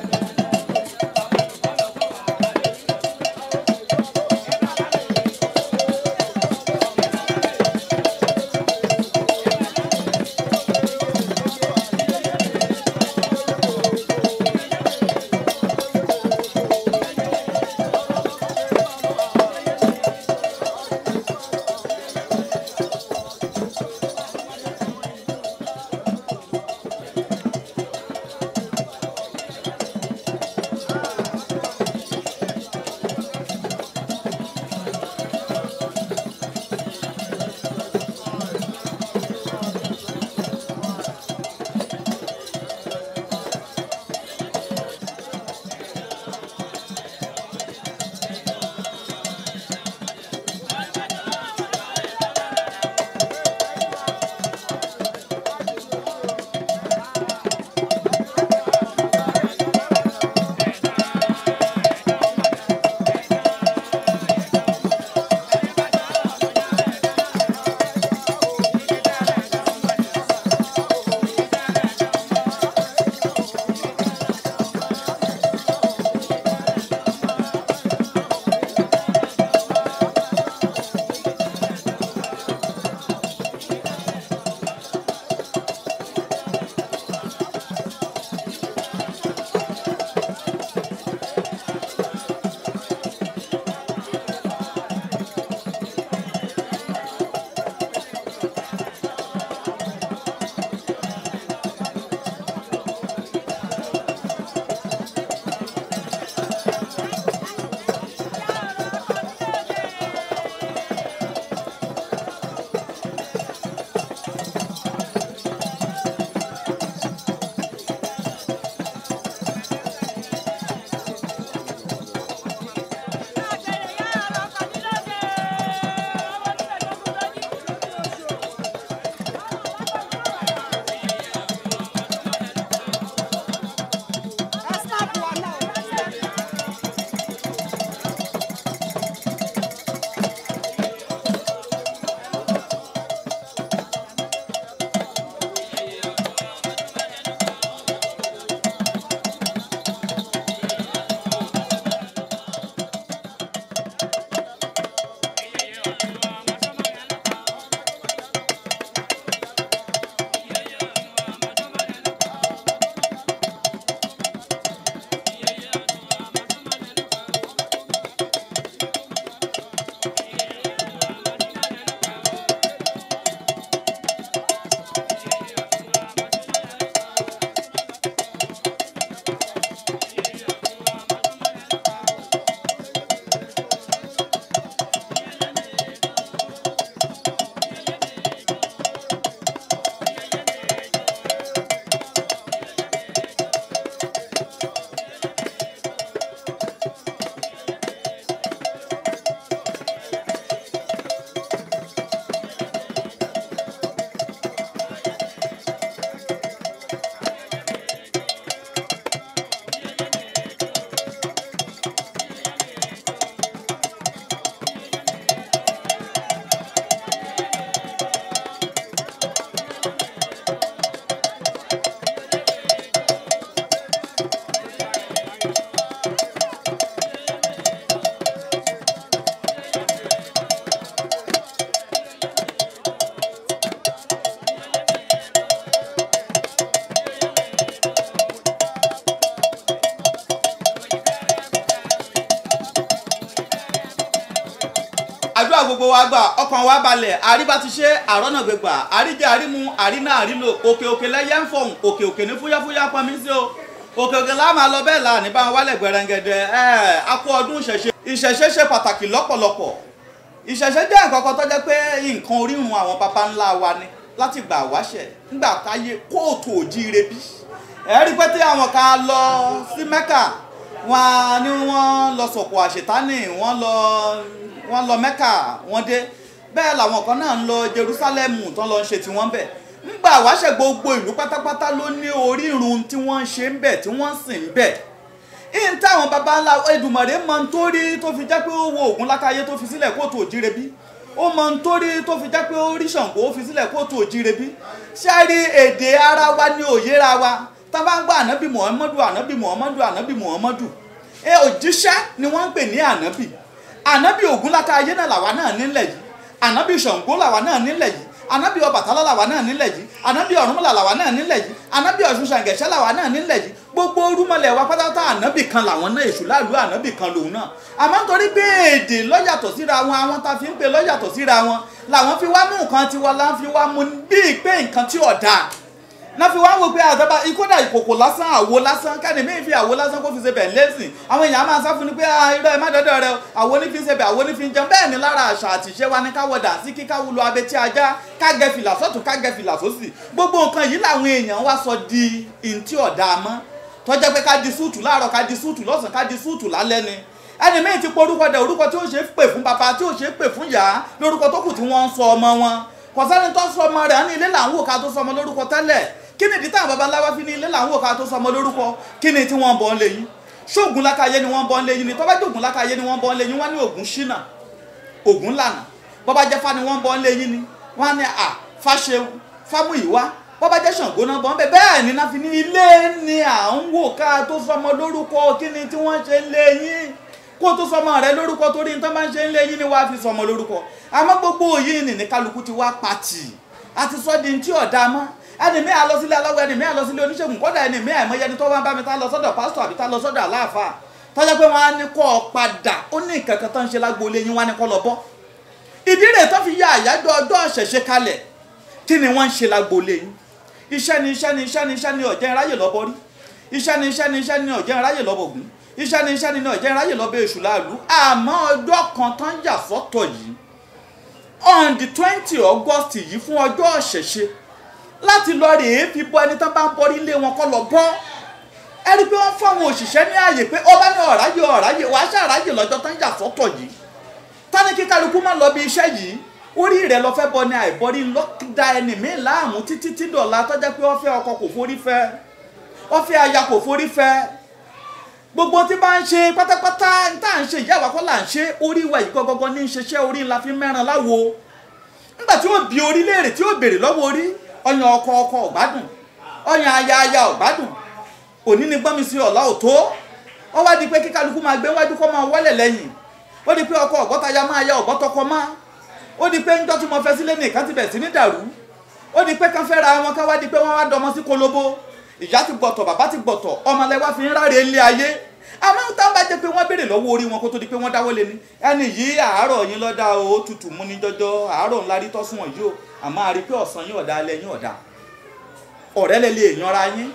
A: gbogbo wa gbà ọkàn wa balẹ̀ àríbá ti ṣe àrọ́nà gbẹgbà àríjẹ àrímu àrínà àrílò òkè òkè lẹ́yẹ ń fọ̀hún òkè òkè ní fúyáfúyá pọnmi sí o òkè òkè láà máa lọ bẹ́ẹ̀ là ní bá wálẹ̀ gbẹrẹngẹdẹ a kú ọdún ìṣẹ̀ṣe ṣe pàtàkì lọ́pọ̀lọpọ̀ ìṣẹ̀ṣe jẹ́ nǹkan kan tó jẹ́ pé nǹkan orírun àwọn baba ńlá wa ni láti gbà wáṣẹ̀ nígbà káyé kóòtù òjíire bí rí pé tí àwọn kan lọ sí Mẹ́kà wọn ni wọ́n lọ sọ̀kò àṣetánì wọ́n lọ Mẹ́kà wọ́n dé bẹ́ẹ̀ làwọn kan náà ń lọ Jerúsálẹ́mù tán lọ ń ṣe tiwọn bẹ̀ nígbà wáṣẹ̀ gbogbo ìlú pátápátá ló ní orírun tí wọ́n ń ṣe ń bẹ̀ tí wọ́n sì ń bẹ̀ ìyẹn táwọn baba ńlá Èdùmàrè mọ nítorí tó fi jẹ́ pé ó wo Ògúnlákáyé tó fi sílẹ̀ kóòtù òjíire bí ó mọ nítorí tó fi jẹ́ pé ó rí Ṣàngó ó fi sílẹ̀ kóòtù òjíire bí ṣáà rí èdè ara wa ní òyera wa tá bá ń gbọ́ ànábì Muhammadu òjíṣẹ́ ni wọ́n ń pè ní ànábì Ògúnlákáyé náà làwa náà nílẹ̀ yìí ànábì Ṣàngó làwa náà nílẹ̀ yìí ànábì Ọbàtálá làwa náà nílẹ̀ yìí ànábì Ọ̀rúnmìlà làwa náà nílẹ̀ yìí ànábì Ọ̀ṣun Ṣàngẹ̀ṣẹ́ làwa náà nílẹ̀ yìí gbogbo orúmọlẹ̀ wa pátápátá ànábì kan làwọn náà èṣù láàlú ànábì kan lòun náà àmọ́ nítorí pé èdè lọ́yàtọ̀ síra wọn àwọn tá a fi ń pè lọ́yàtọ̀ síra wọn làwọn fi wá mú nǹkan tiwa láwọn fi wá mú bíi pé nǹkan tí ọ̀dà náà fi wá wò pé àdàbà ìkódà ìkòkò lásán àwo lásán kẹ́ni mí fi àwo lásán kó fi ṣe bẹ̀ lẹ́sìn àwọn èèyàn máa sá fún ni pé irọ́ ẹ má dọ́dọ̀ rẹ àwo ní fi ṣe bẹ̀ àwo ní fi jẹun bẹ́ẹ̀ ni lára àṣà àtìṣe wa ní káwọ́ dà sí kí káwọ́ lo abẹ́tí ajá kágẹ́ fìlà sọ́tún kágẹ́ fìlà sósì gbogbo nǹkan yìí làwọn èèyàn wá sọ di ìntí ọ̀dà mọ́ tọ́jọ́ pé ká di súùtù láàárọ̀ ká di súùtù lọ́sàn ká di súùtù lálẹ́ ni ẹni mí ti porúkọ dẹ orúkọ tí ó ṣe é pè fún bàbá tí ó ṣe é pè fún ìyá lórúkọ tó kù tí wọ́n ń sọ ọmọ wọn kọ̀sẹ́ni tó sọ ọmọ rẹ̀ ní ilé làwọn òkà tó sọ ọmọ lórúkọ tẹ́lẹ̀ kí ni ìdí táwọn baba ńlá wá fi ní ilé làwọn òkà tó sọ ọmọ lórúkọ kí ni tí wọ́n bọ́ ń lé yín ṣóògùnlákayé ni wọ́n bọ́ ń lé yín ni tọ́bá jẹ́ Ògúnlákayé ni wọ́n bọ́ ń lé yín wọ́n ní Ògún ṣínà Ògún lànà bọ́bá jẹ́ Fá ni wọ́n bọ́ ń lé yín ni wọ́n ní Fáṣeun Fámúyìwá bọ́bá jẹ́ Ṣàngó náà bọ́ ń bẹ̀ bẹ́ẹ̀ ni náà fi ní ilé ni à ń wò ká tó sọmọ lórúkọ kí ni tí wọ́n ṣe ń lé yín kó tó sọmọ rẹ lórúkọ torí nǹkan máa ń ṣe ń lé yín ni wàá fi sọmọ lórúkọ àmọ́ gbogbo yìí ní kálukú ti wá pàtì àti sọ́dí tí ọ̀dà mọ́ ẹni mi à lọ sílé aláwọ̀ ẹni mi à lọ sílé oníṣègùn kódà ẹni mi àìmọye ẹni tó wá ń bá mi tá lọ sọ́dọ̀ pásítọ̀ àbí tá lọ sọ́dọ̀ aláàfáà tọ́jà pé wọ́n á ní kọ́ ọ padà ó ní nǹkan kan tó ń ṣe lágboolé yín wọ́n á ní kọ́ lọ bọ́ ìdí rẹ̀ tó fi ya àyájọ́ ọjọ́ ìṣẹ̀ṣe kalẹ̀ kí ni wọ́n ń ṣe lágboolé yín iṣẹ́ ni ọ̀jẹ̀ ìráyè lọ́bọ rí iṣẹ́ ni ọ̀jẹ̀ ìráyè lọ́bọ Ògún iṣẹ́ ni ọ̀jẹ̀ ìráyè lọ́bọ èṣù láàlú àmọ́ ọjọ́ kan tó ń yà sọ́tọ̀ yìí on the 20 August yìí fún ọjọ́ ìṣẹ̀ṣe láti lọ rèé fi bọ́ ẹni tán bá ń bọ́rí ilé wọn kọ́ lọ bọ́ ẹ rí pé wọ́n fún àwọn òṣìṣẹ́ ní ààyè pé ọba ní ọ̀ráyè wàá ṣàráyè lọ́jọ́ tán yà sọ́tọ̀ yìí tani kí kálukú má lọ bí iṣẹ́ yìí orí rẹ̀ lọ fẹ́ bọ ní àìbọ́rí lọ́dà ẹni míì láàmú títí tí dọ̀la tọ́jà pé ó fẹ́ ọkọ kò forí fẹ́ ó fẹ́ aya kò forí fẹ́ gbogbo tí bá ń ṣe pátápátá tá à ń ṣe ìyá wa kọ́ là ń ṣe orí wa yìí gọ́gọ́gọ́ ní ṣiṣẹ́ orí ńlá fi mẹ́ran láwo nígbà tí ó bi orí léèrè tí ó béèrè lọ́wọ́ orí ọyàn ọkọ ọ̀gbádùn ọyàn aya ọ̀gbádùn òní ni gbọ́n mi sí ọ̀la òtó ó wá di pé kí kálukú máa gbé wájú kó máa wọ́lẹ̀ lẹ́yìn ó di pé ọkọ ọ̀gbọ́taya máa ya ọ̀gbọ́tọkọ má ó di pé ńjọ́ tí mo fẹ́ sílé nìkan ti bẹ̀ sí ní dàrú ó di pé kán fẹ́ ra wọn ká wá di pé wọ́n wá dọmọ sí kolobo ìyá ti gbọ̀tọ̀ bàbá ti gbọ̀tọ̀ ọmọlẹ́wà fi ń ráre ilé ayé àmọ́ tá bá jẹ́ pé wọ́n béèrè lọ́wọ́ orí wọn kó tó di pé wọ́n dáwọ́ lé ní ẹni yìí àárọ̀ yín lọ́dà ó tutù mú ní jọjọ́ àárọ̀ ńlá rí tọ́sùn wọn yìí ó àmọ́ àrí pé ọ̀sán yín ọ̀dà alẹ́ yín ọ̀dà ọ̀rẹ́ lẹ lè yanra yín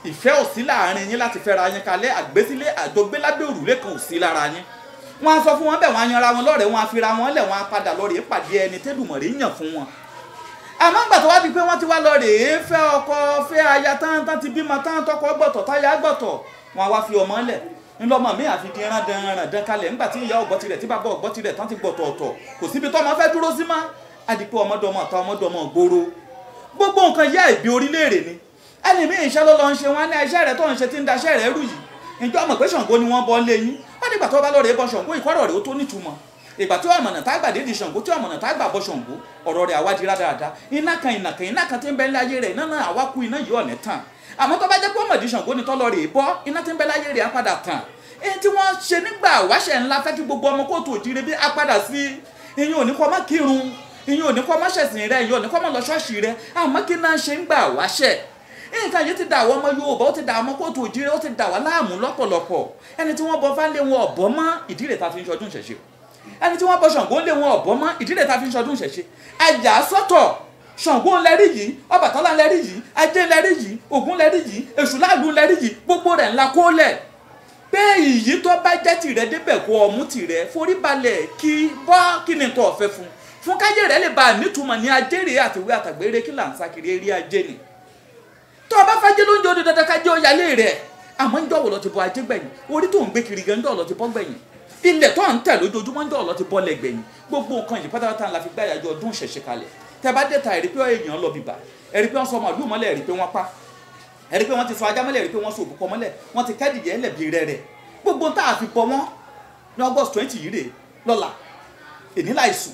A: ìfẹ́ ò sí láàrin yín láti fẹ́ra yín kalẹ̀ àgbésílé àjọgbé lábẹ́ òrùlé kan ò sí lára yín wọ́n á sọ fún wọn bẹ́ẹ̀ wọ́n á yanra wọn lọ́rẹ̀ẹ́ wọn á fira wọn lẹ̀ wọ́n á padà lọ rèé pàdé ẹni tẹ́dùmọ̀rè yàn fún wọn àmọ́ ńgbà tó wá di pé wọ́n ti wá lọ rèé fẹ́ ọkọ fẹ́ aya tán ti bímọ tán tọkọ gbọ̀tọ̀ táyà gbọ̀tọ̀ wọn á wá fi ọmọ lẹ̀ ńlọmọ mi àfi di ẹran dán kalẹ̀ ńgbà tí ìyá ọ̀gbọ́ tirẹ̀ tí bàbá ọ̀gbọ́ tirẹ̀ tán ti gbọ̀tọ̀ ọ̀tọ̀ kò síbi tó ọmọ fẹ́ dúró sí má àdìpé ọmọdọmọ àtọ ọmọdọmọ gbòòrò gbogbo nǹkan yá ìbí orílẹ̀-èdè ni ẹni mi ìṣẹ́ ló lọ ń ṣe wọn ní iṣẹ́ rẹ̀ tó ń ṣe tí ń daṣẹ́ rẹ̀ rú yìí ìjọ ọmọ pé Ṣàngó ni wọ́n bọ́ lé yín wọ́n nígbà tó bá lọ rèé bọ Ṣàngó ìkọ́rọ̀ rẹ̀ ó tó nítumọ̀ ìgbà tí ọmọnà tá gbà dédìí Ṣàngó tí ọmọnà tá gbà bọ Ṣàngó ọ̀rọ̀ rẹ̀ àwádìí rádaràda iná kan tí ń bẹ láyé rẹ̀ iná náà àwa kú iná yìí ọ̀nẹ́ tàn àmọ́ tó bá jẹ́ pé ọmọdé Ṣàngó ni tó lọ rèé bọ́ iná tí ń bẹ láyé rẹ̀ á padà tàn èyí tí wọ́n ṣe nígbà wáṣẹ̀ ńlá fẹ́ kí gbogbo ọmọ kóòtù òjìrè bí á padà sí ìyẹn ò ní kọ́ má kírun ìyẹn ò ní kọ́ má ṣẹ̀sìn rẹ̀ ìyẹn ò ní kọ́ má lọ ṣọ́ọ̀ṣì rẹ̀ àmọ́ kí náà ṣe ń gbà wáṣẹ̀ nǹkan yìí ti dà wọ́n ọmọ Yorùbá ó ti dà ọmọ kóòtù òjìrè ó ti dà wá láàmú lọ́pọ̀lọpọ̀ ẹni tí wọ́n bọ fáńlé wọn ọ̀bọ mọ́ ìdí rẹ̀ ta fi ń ṣọdún ìṣẹ̀ṣe
C: ẹni tí wọ́n bọ Ṣàngó lé wọn ọ̀bọ mọ́ ìdílé ta fi ń ṣọdún ìṣẹ̀ṣe àjà sọ́tọ̀ Ṣàngó ńlẹ́rí yìí Ọbàtálá ńlẹ́rí yìí Ajé ńlẹ́rí yìí Ògún ńlẹ́rí yìí Èṣù láàlú ńlẹ́rí yìí gbogbo rẹ̀ ńlá kó lẹ̀ pé ìyí tó bá jẹ́ tìrẹ débẹ̀ kó ọmú tìrẹ forí balẹ̀ kí bọ́ kí ni tó ọ̀fẹ́ fún káyé rẹ̀ lè ba nítumọ̀ ní ajére àtiwé àtàgbére kí là ń sákiri eré ajé ni tó o bá fàájé lóúnjẹ ó di dandan kájé ó yálé rẹ̀ àmọ́ ń dọ̀wọ̀ lọ ti bọ ajé gbẹ̀yìn orí tó ń gbé kiri gan ń dọ̀ lọ ti bọ́ gbẹ̀yìn ilẹ̀ tó ń tẹ̀ lójoojúmọ́ ń dọ̀ lọ ti bọ́ lẹ̀ gbẹ̀yìn gbogbo nǹkan yìí pátápátá la fi gbá ìyàjọ ọdún ìṣẹ̀ṣe kalẹ̀ tẹ́ bá dẹ́ta ẹ̀rí pé èèyàn lọ bìbà ẹ̀rí pé wọ́n sọ màlúù mọ́lẹ̀ ẹ̀rí pé wọ́n pa ẹ̀rí pé wọ́n ti sọ ajá mọ́lẹ̀ ẹ̀rí pé wọ́n sọ òbúkọ mọ́lẹ̀ wọ́n ti kẹ́dìyẹ ẹlẹ́bí rẹ̀ gbogbo tá a fi bọ wọ́n ní August 20 yìí rè lọ́la èní láìsùn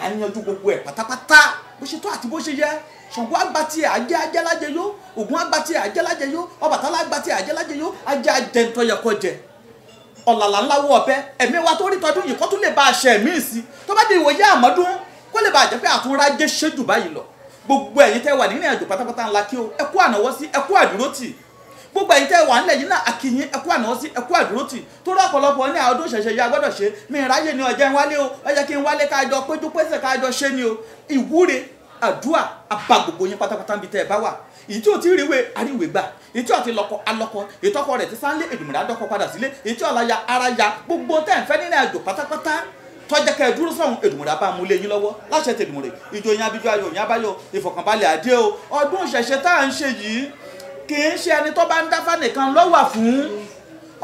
C: à ń yanjú gbogbo ẹ̀ pátápátá bó ṣe tó àti bó ṣe yẹ Ṣàngó àgbàtì àjẹ́ ajẹ́lájẹ yó Ògún àgbàtì àjẹ́lájẹ yó Ọbàtálá àgbàtì àjẹ́lájẹ yó ajẹ́ ajẹ́ntọ́ yẹ kó jẹ ọ̀làlà ńláwó ọ̀bẹ ẹ̀mí wa tó rí tọdún yìí kó tún lè bá aṣẹ ẹ̀mí sí tó bá di ìwòye àmọ́dún kó lè bá àjẹ́ pé àtúnrájẹ́ ṣe jù báyìí lọ gbogbo ẹ̀yin tẹ́ wà nínú àjò pátápátá ńlá kí o ẹ kú ànáwọ́ sí ẹ kú àdúrótì gbogbo ẹ̀yin tẹ́ wà nílẹ̀ yìí náà àkìyìn ẹ kú ànáwọ́ sí ẹ kú àdúrótì tó rọ ọ̀pọ̀lọpọ̀ ní àwọn ọdún ṣẹ̀ṣẹ̀ yá gbọ́dọ̀ ṣe mi ìráyè ni ọ̀jẹ̀ ń wálé o ẹ jẹ́ kí n wálé kájọ péjú pésè kájọ ṣe ni o ìwúre àdúà àbá gbogbo yín pátápátá níbi tẹ́ ẹ bá wà èyí tí ò tí ríwé àríwé gbà èyí tí ò ti lọ́kọ alọ́kọ ìtọ́kọ rẹ̀ ti sáńlé Èdùmàrè adọ́kọ padà sílé èyí tí ọ̀la ya ara ya gbogbo tẹ́ ń fẹ́ nínú àjò pátápátá tọ́jẹ́ kẹ́ ẹ dúró sọ̀hún Èdùmàrè abá mú lé yín lọ́wọ́ láṣẹ tèdùmàrè ìjọ yín abijọ́ ayọ̀ yín abáyọ̀ ìfọ̀kànbalẹ̀ àdé o ọdún ìṣẹ̀ṣe tá à ń ṣe yìí kì í ṣe ẹni tó bá ń dáfá nìkan ló wà fún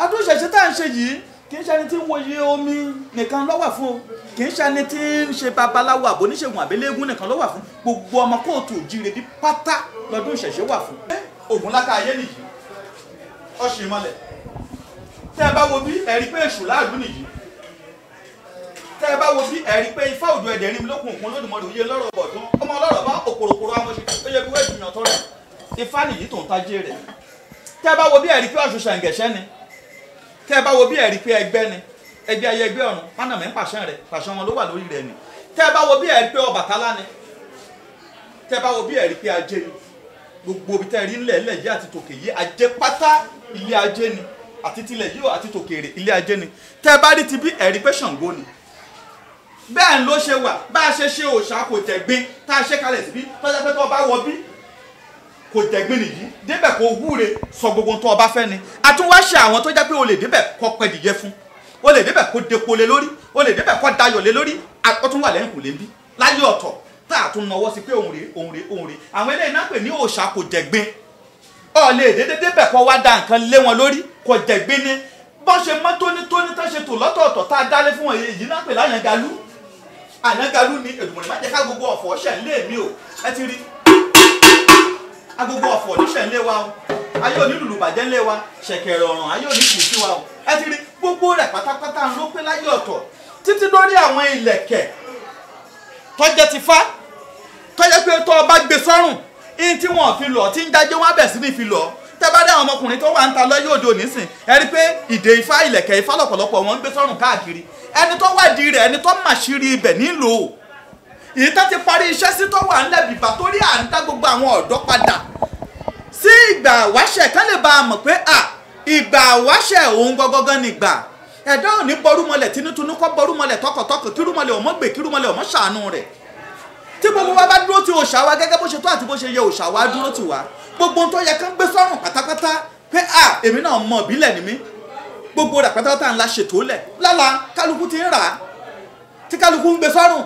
C: ọdún ìṣẹ̀ṣe tá à ń ṣe yìí kì í ṣe ẹni tí ń wòye omi nìkan ló wà fún o kì í ṣe ẹni tí ń ṣe babaláwo àbóníṣègùn àbélégún nìkan ló wà fún gbogbo ọmọ kóòtù òjíire bí pátá lọ́dún ìṣẹ̀ṣe wà fún. Ògúnláka ayé nìyí ọ̀sìn ìmọ̀lẹ̀ tẹ́ ẹ bá wo bí ẹ̀rí pé Èṣù láàlú nìyí tẹ́ ẹ bá wo bí ẹ̀rí pé Ifá òjò ẹ̀dẹ̀ rí mi lókun òkun Olódùmarè òye lọ́rọ̀ bọ̀ tó ọmọ ọlọ́rọ̀ bá òkòròkòrò amọ̀ṣe tó yẹ kí wọ́n ètùyàn tọ́ rẹ̀ Ifá nìyí tó ń tajé rẹ̀ tẹ́ ẹ bá wo bí ẹ̀rí pé Ọ̀ṣun Ṣàǹgẹ̀ṣẹ́ ni tẹ́ ẹ bá wo bí ẹ̀rí pé ẹgbẹ́ ni ẹgbẹ́ ayé ẹgbẹ́ ọ̀run pánàmì ń pàṣẹ rẹ̀ pàṣẹ wọn ló wà lórí rẹ̀ ni tẹ́ ẹ bá wo bí ẹ̀rí pé Ọbàtálá ni tẹ́ ẹ bá wo bí ẹ̀rí pé Ajé ni gbogbo ibi tẹ́ ẹ rí ńlẹ̀ ńlẹ̀ yìí àti tòkè yìí Ajé pátá ilé Ajé ni àti tilẹ̀ yìí àti tòkèrè ilé Ajé ni tẹ́ ẹ bá rí ti bí ẹ̀rí pé Ṣàngó ni bẹ́ẹ̀ ló ṣe wà bá a ṣe ṣe òòṣà kò tẹ̀gbin tá a ṣe kalẹ̀ síbí tọ́jà pé tó bá wọ bí kò tẹ̀gbin nìyí débẹ̀ kó wúre sọ gbogbo tó ọba fẹ́ ni a tún wá ṣe àwọn tó jẹ́ pé o lè débẹ̀ kọ́ pẹ́dìyẹ fún o lè débẹ̀ kó depo lé lórí o lè débẹ̀ kó dayọ̀ lé lórí ó tún wà lẹ́yìn kò lè ń bí láyé ọ̀tọ̀ tá a tún nawọ́ sí pé òun rè àwọn eléyìí náà pè ní òòṣà kò tẹ̀gbin o lè dédé débẹ̀ kó wá da nǹkan lé wọn lórí kò tẹ̀gbin ni bọ́n ṣe mọ́ tónítóní tó ṣe tò lọ́tọ̀ọ̀tọ̀ tá a dálé fún wọn èyí náà pè láyàngalú àyàngalú ni Èdùmàrè má jẹ́ ká gbogbo ọ̀fọ̀ ṣẹ̀ ń lé mi o ẹ ti rí agogo ọ̀fọ̀ níṣẹ̀ ń lé wa o ayé òní lùlù bàjẹ́ ń lé wa ṣẹ̀kẹ̀rẹ̀ ọ̀ràn ayé òní kù sí wa o ẹ ti rí gbogbo rẹ̀ pátápátá ń ló pé láyé ọ̀tọ̀ títí lórí àwọn ilẹ̀kẹ̀ tọ́jẹ́ ti fá tọ́jẹ́ pé tó o bá gbé sọ́rùn ihun tí wọ́n fi lọ tí ń jájé wọn bẹ̀ sí ní fi lọ tẹ́ bá dé àwọn ọmọkùnrin tó wà ń ta lọ́yọ̀ òde òní sìn ẹ rí pé ìdè ifá ilẹ̀kẹ̀ ifá lọ́pọ̀lọpọ̀ wọn ń gbé sọ́rùn káàkiri ẹni tó wádìí rẹ̀ ẹni tó màṣírí ibẹ̀ nílò èyí tó ti parí iṣẹ́ sí tó wà ńlẹ̀ bìbà torí à ń dá gbogbo àwọn ọ̀dọ́ padà sí ìgbà àwáṣẹ̀ kán lè bá a mọ̀ pé ìgbà àwáṣẹ̀ òun gọ́gọ́gán ni ìgbà ẹ̀dá ò ní bọ́rúmọlẹ̀ tinútunú kọ́ bọ́rúmọlẹ̀ tọkàntọkàn kírúmọlẹ̀ ọmọ gbè kírúmọlẹ̀ ọmọ ṣàánú rẹ̀ tí gbogbo wa bá dúró ti òòṣà wa gẹ́gẹ́ bó ṣe tó àti bó ṣe yẹ òòṣà wa dúró ti wá gbogbo tó yẹ kán gbé sọ́rùn pátápátá pé èmi náà mọ̀ bílẹ̀ ni mí gbogbo rẹ̀ pátápátá ńlá ṣètò lẹ̀ lálá kálukú ti ń rà á tí kálukú ń gbé sọ́rùn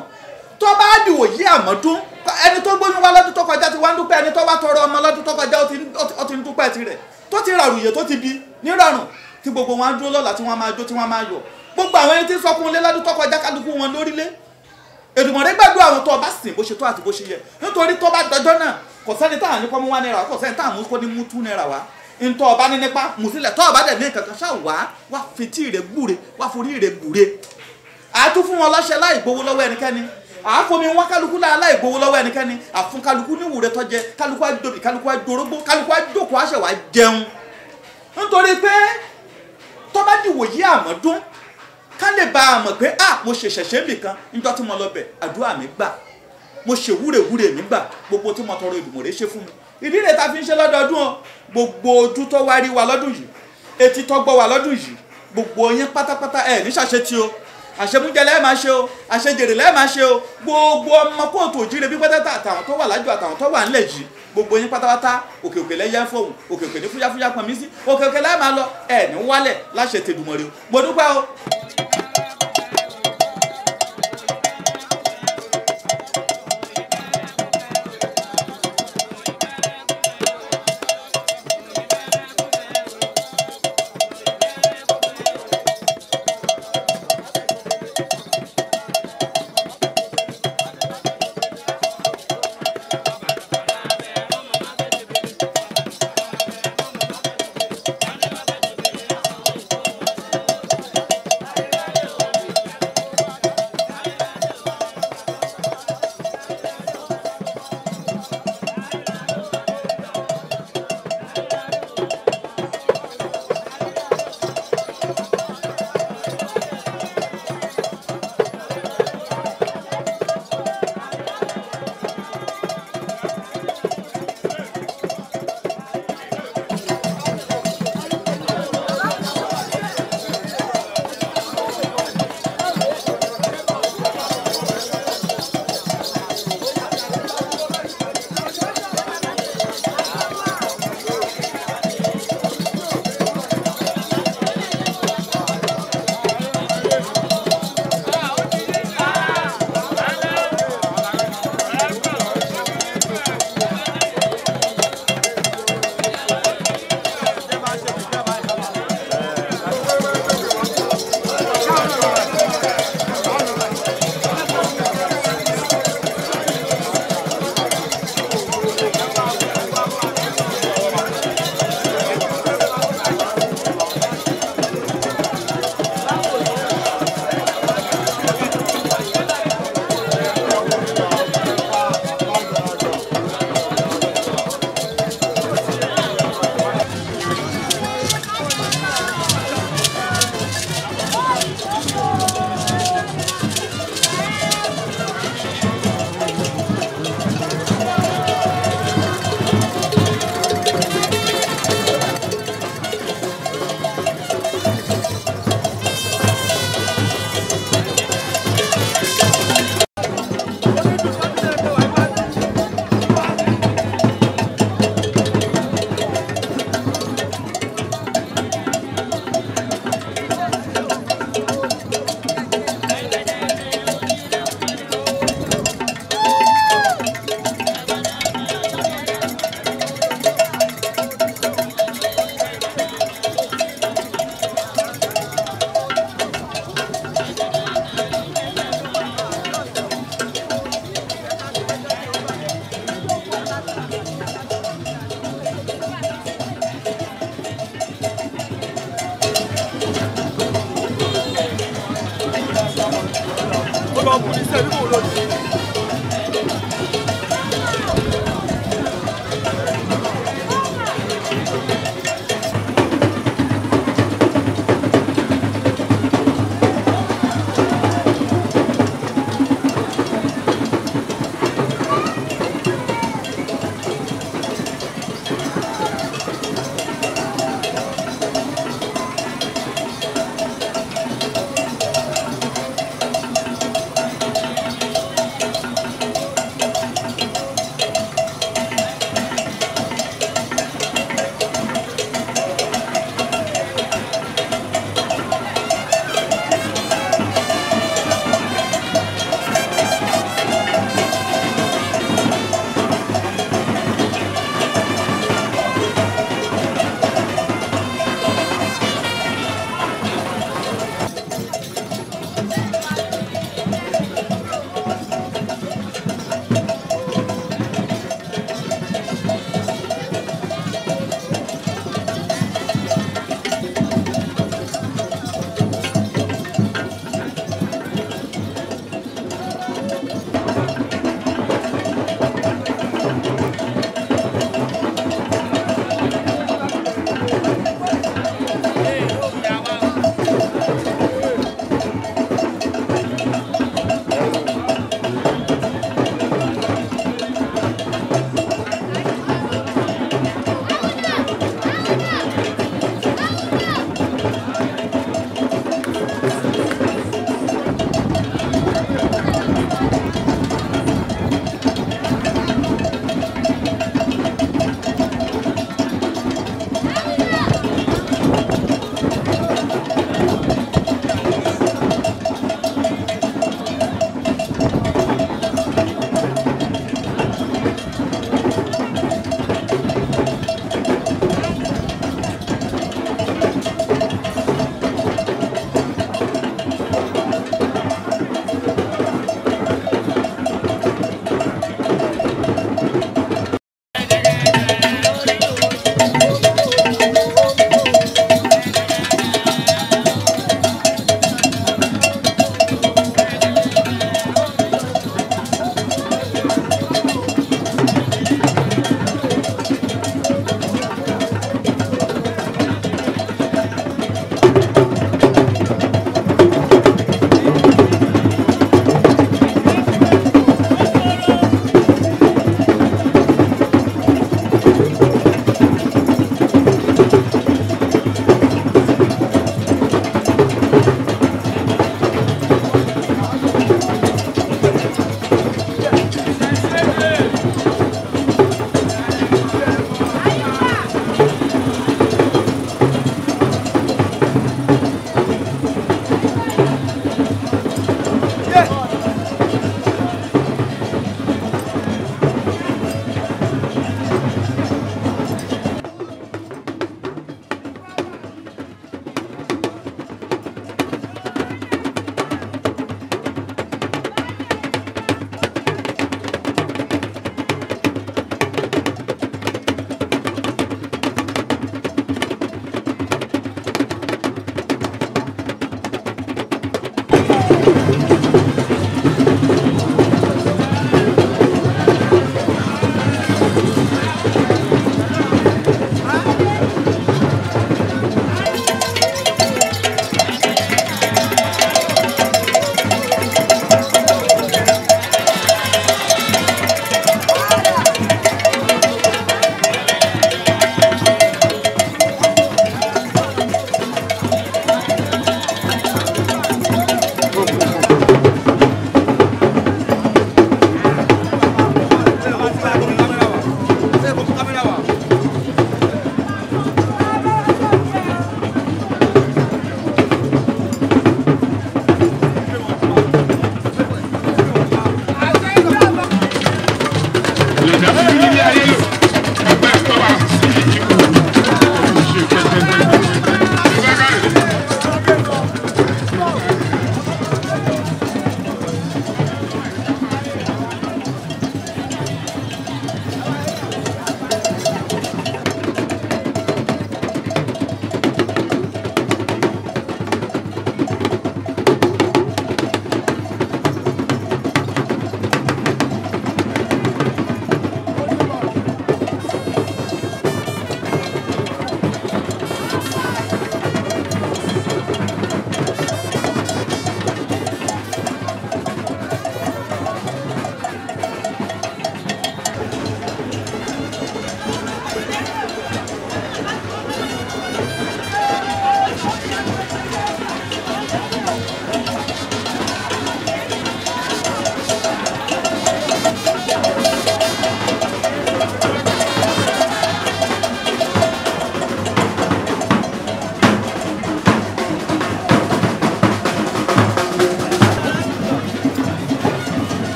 C: tó bá dìwò yí àmọ́dún ẹni tó gbóyún wá lọ́dún tó kọjá ti wá ń dúpẹ́ ẹni tó wá tọrọ ọmọ lọ́dún tó kọjá ó ti ń dúpẹ́ tirẹ̀ tó ti rà rùyè tó ti bí nírọ̀rùn tí gbogbo wọn á dúró lọ́la tí wọ́n máa jó tí wọ́n máa yọ̀ gbogbo àwọn ẹni tí ń sọkún lé lọ́dún tó kọjá kálukú wọn lórílé Èdùmàrè gbàdúrà àwọn tó ọba sìn bó ṣe tó àti bó ṣe yẹ nítorí tó bá dọjọ́ náà kò sẹ́ni tá à ní kọ́ mú 1 náírà kò sẹ́ni tá à mú kó ní mú 2 náírà wá ntọ́ ọba ní nípa mùsílẹ̀ tọ́ ọba dẹ̀ ní kankan ṣáà wá fetí rẹ̀ gbúre wá forí rẹ̀ gbúre àtún fún wọn lọ́ṣẹ́ láì gbowó lọ́wọ́ ẹnikẹ́ni àáfomi wọn kálukú láì gbowó lọ́wọ́ ẹnikẹ́ni àfún kálukú ní ìwúrẹ́ tọ́jẹ kálukú àjòbí kálukú àjòrógbó kálukú àjòkó àṣẹwà jẹun nítorí pé tọ́ba dìwò yí àmọ́dún ká lè bá a mọ̀ pé mo ṣe ṣẹ̀ṣẹ̀ bì kan níjọ́ tí mo lọ bẹ̀ àdúrà mi gbà mo ṣe wúrewúre mi gbà gbogbo tí mo tọrọ Èdùmàrè ṣe fún mi ìdí rẹ̀ ta fi ń ṣe lọ́dọọdún o gbogbo ojú tó wá rí wa lọ́dún yìí etí tó gbọ́ wa lọ́dún yìí gbogbo yín pátápátá ẹ̀ ní ṣàṣetì o àṣemújẹ lẹ́ẹ̀ máa ṣe o àṣejèrè lẹ́ẹ̀ máa ṣe o gbogbo ọmọ kóòtù òjíire bí pátá àtàwọn tó wà lájọ àtàwọn tó wà ńlẹ̀ yìí gbogbo yín pátápátá òkè òkè lẹ́yẹ fóun òkè òkè ní fúyáfúyá pọn mí sí òkè òkè lẹ́ẹ̀ máa lọ ẹ̀ ní wálẹ̀ láṣẹ tèdùmọ̀rẹ́ o mo dúpẹ́ o.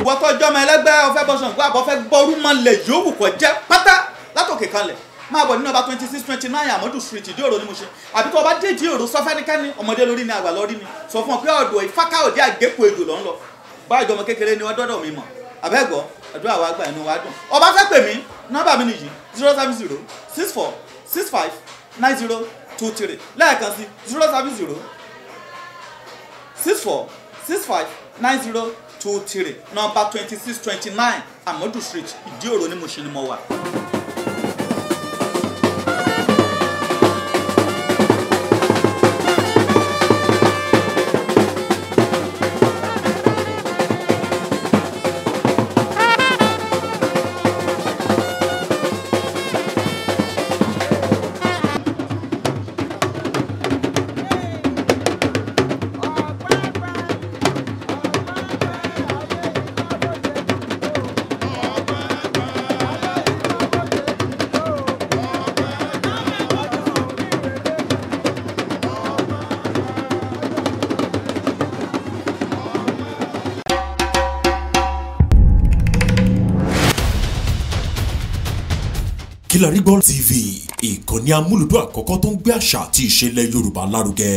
C: wọ́n tó jọmọ ẹlẹ́gbẹ́ ọ̀fẹ́ bọ́sùn gbọ́ àbọ̀ fẹ́ gbọ́rú mọ́ lẹ̀ yòówù kọ́ jẹ́ pátá látòkè kanlẹ̀ máa bọ̀ ní nọ́mbà 2629 Amadu Street Ìdí-Òro ni mo ṣe àbí tó o bá dé Ìdí-Òro sọ fẹ́nikẹ́ni ọmọdé lórí ni àgbà lórí ni sọ fún ọ pé ọ̀dọ̀ ìfáká òde àgékù ejò lọ́ ń lọ báyìí ọmọ kékeré ni wọ́n dọ́dọ̀ mi mọ̀ àbẹ́gbọ́ àdúrà wa gbà inú wa dùn ọba fẹ́ pè mí nọ́mbà mi nìyí 070 64 65 9023 lẹ́ẹ̀kan sí 070 64 659023 nọ́mbà 2629 Amadu Street Ìdí-Òro ní Mushin ni mo wà.
D: Kilarigbo TV, ìkànnì amúlùdún àkọ́kọ́ tó ń gbé àṣà àti ìṣẹ̀lẹ̀ Yorùbá lárugẹ.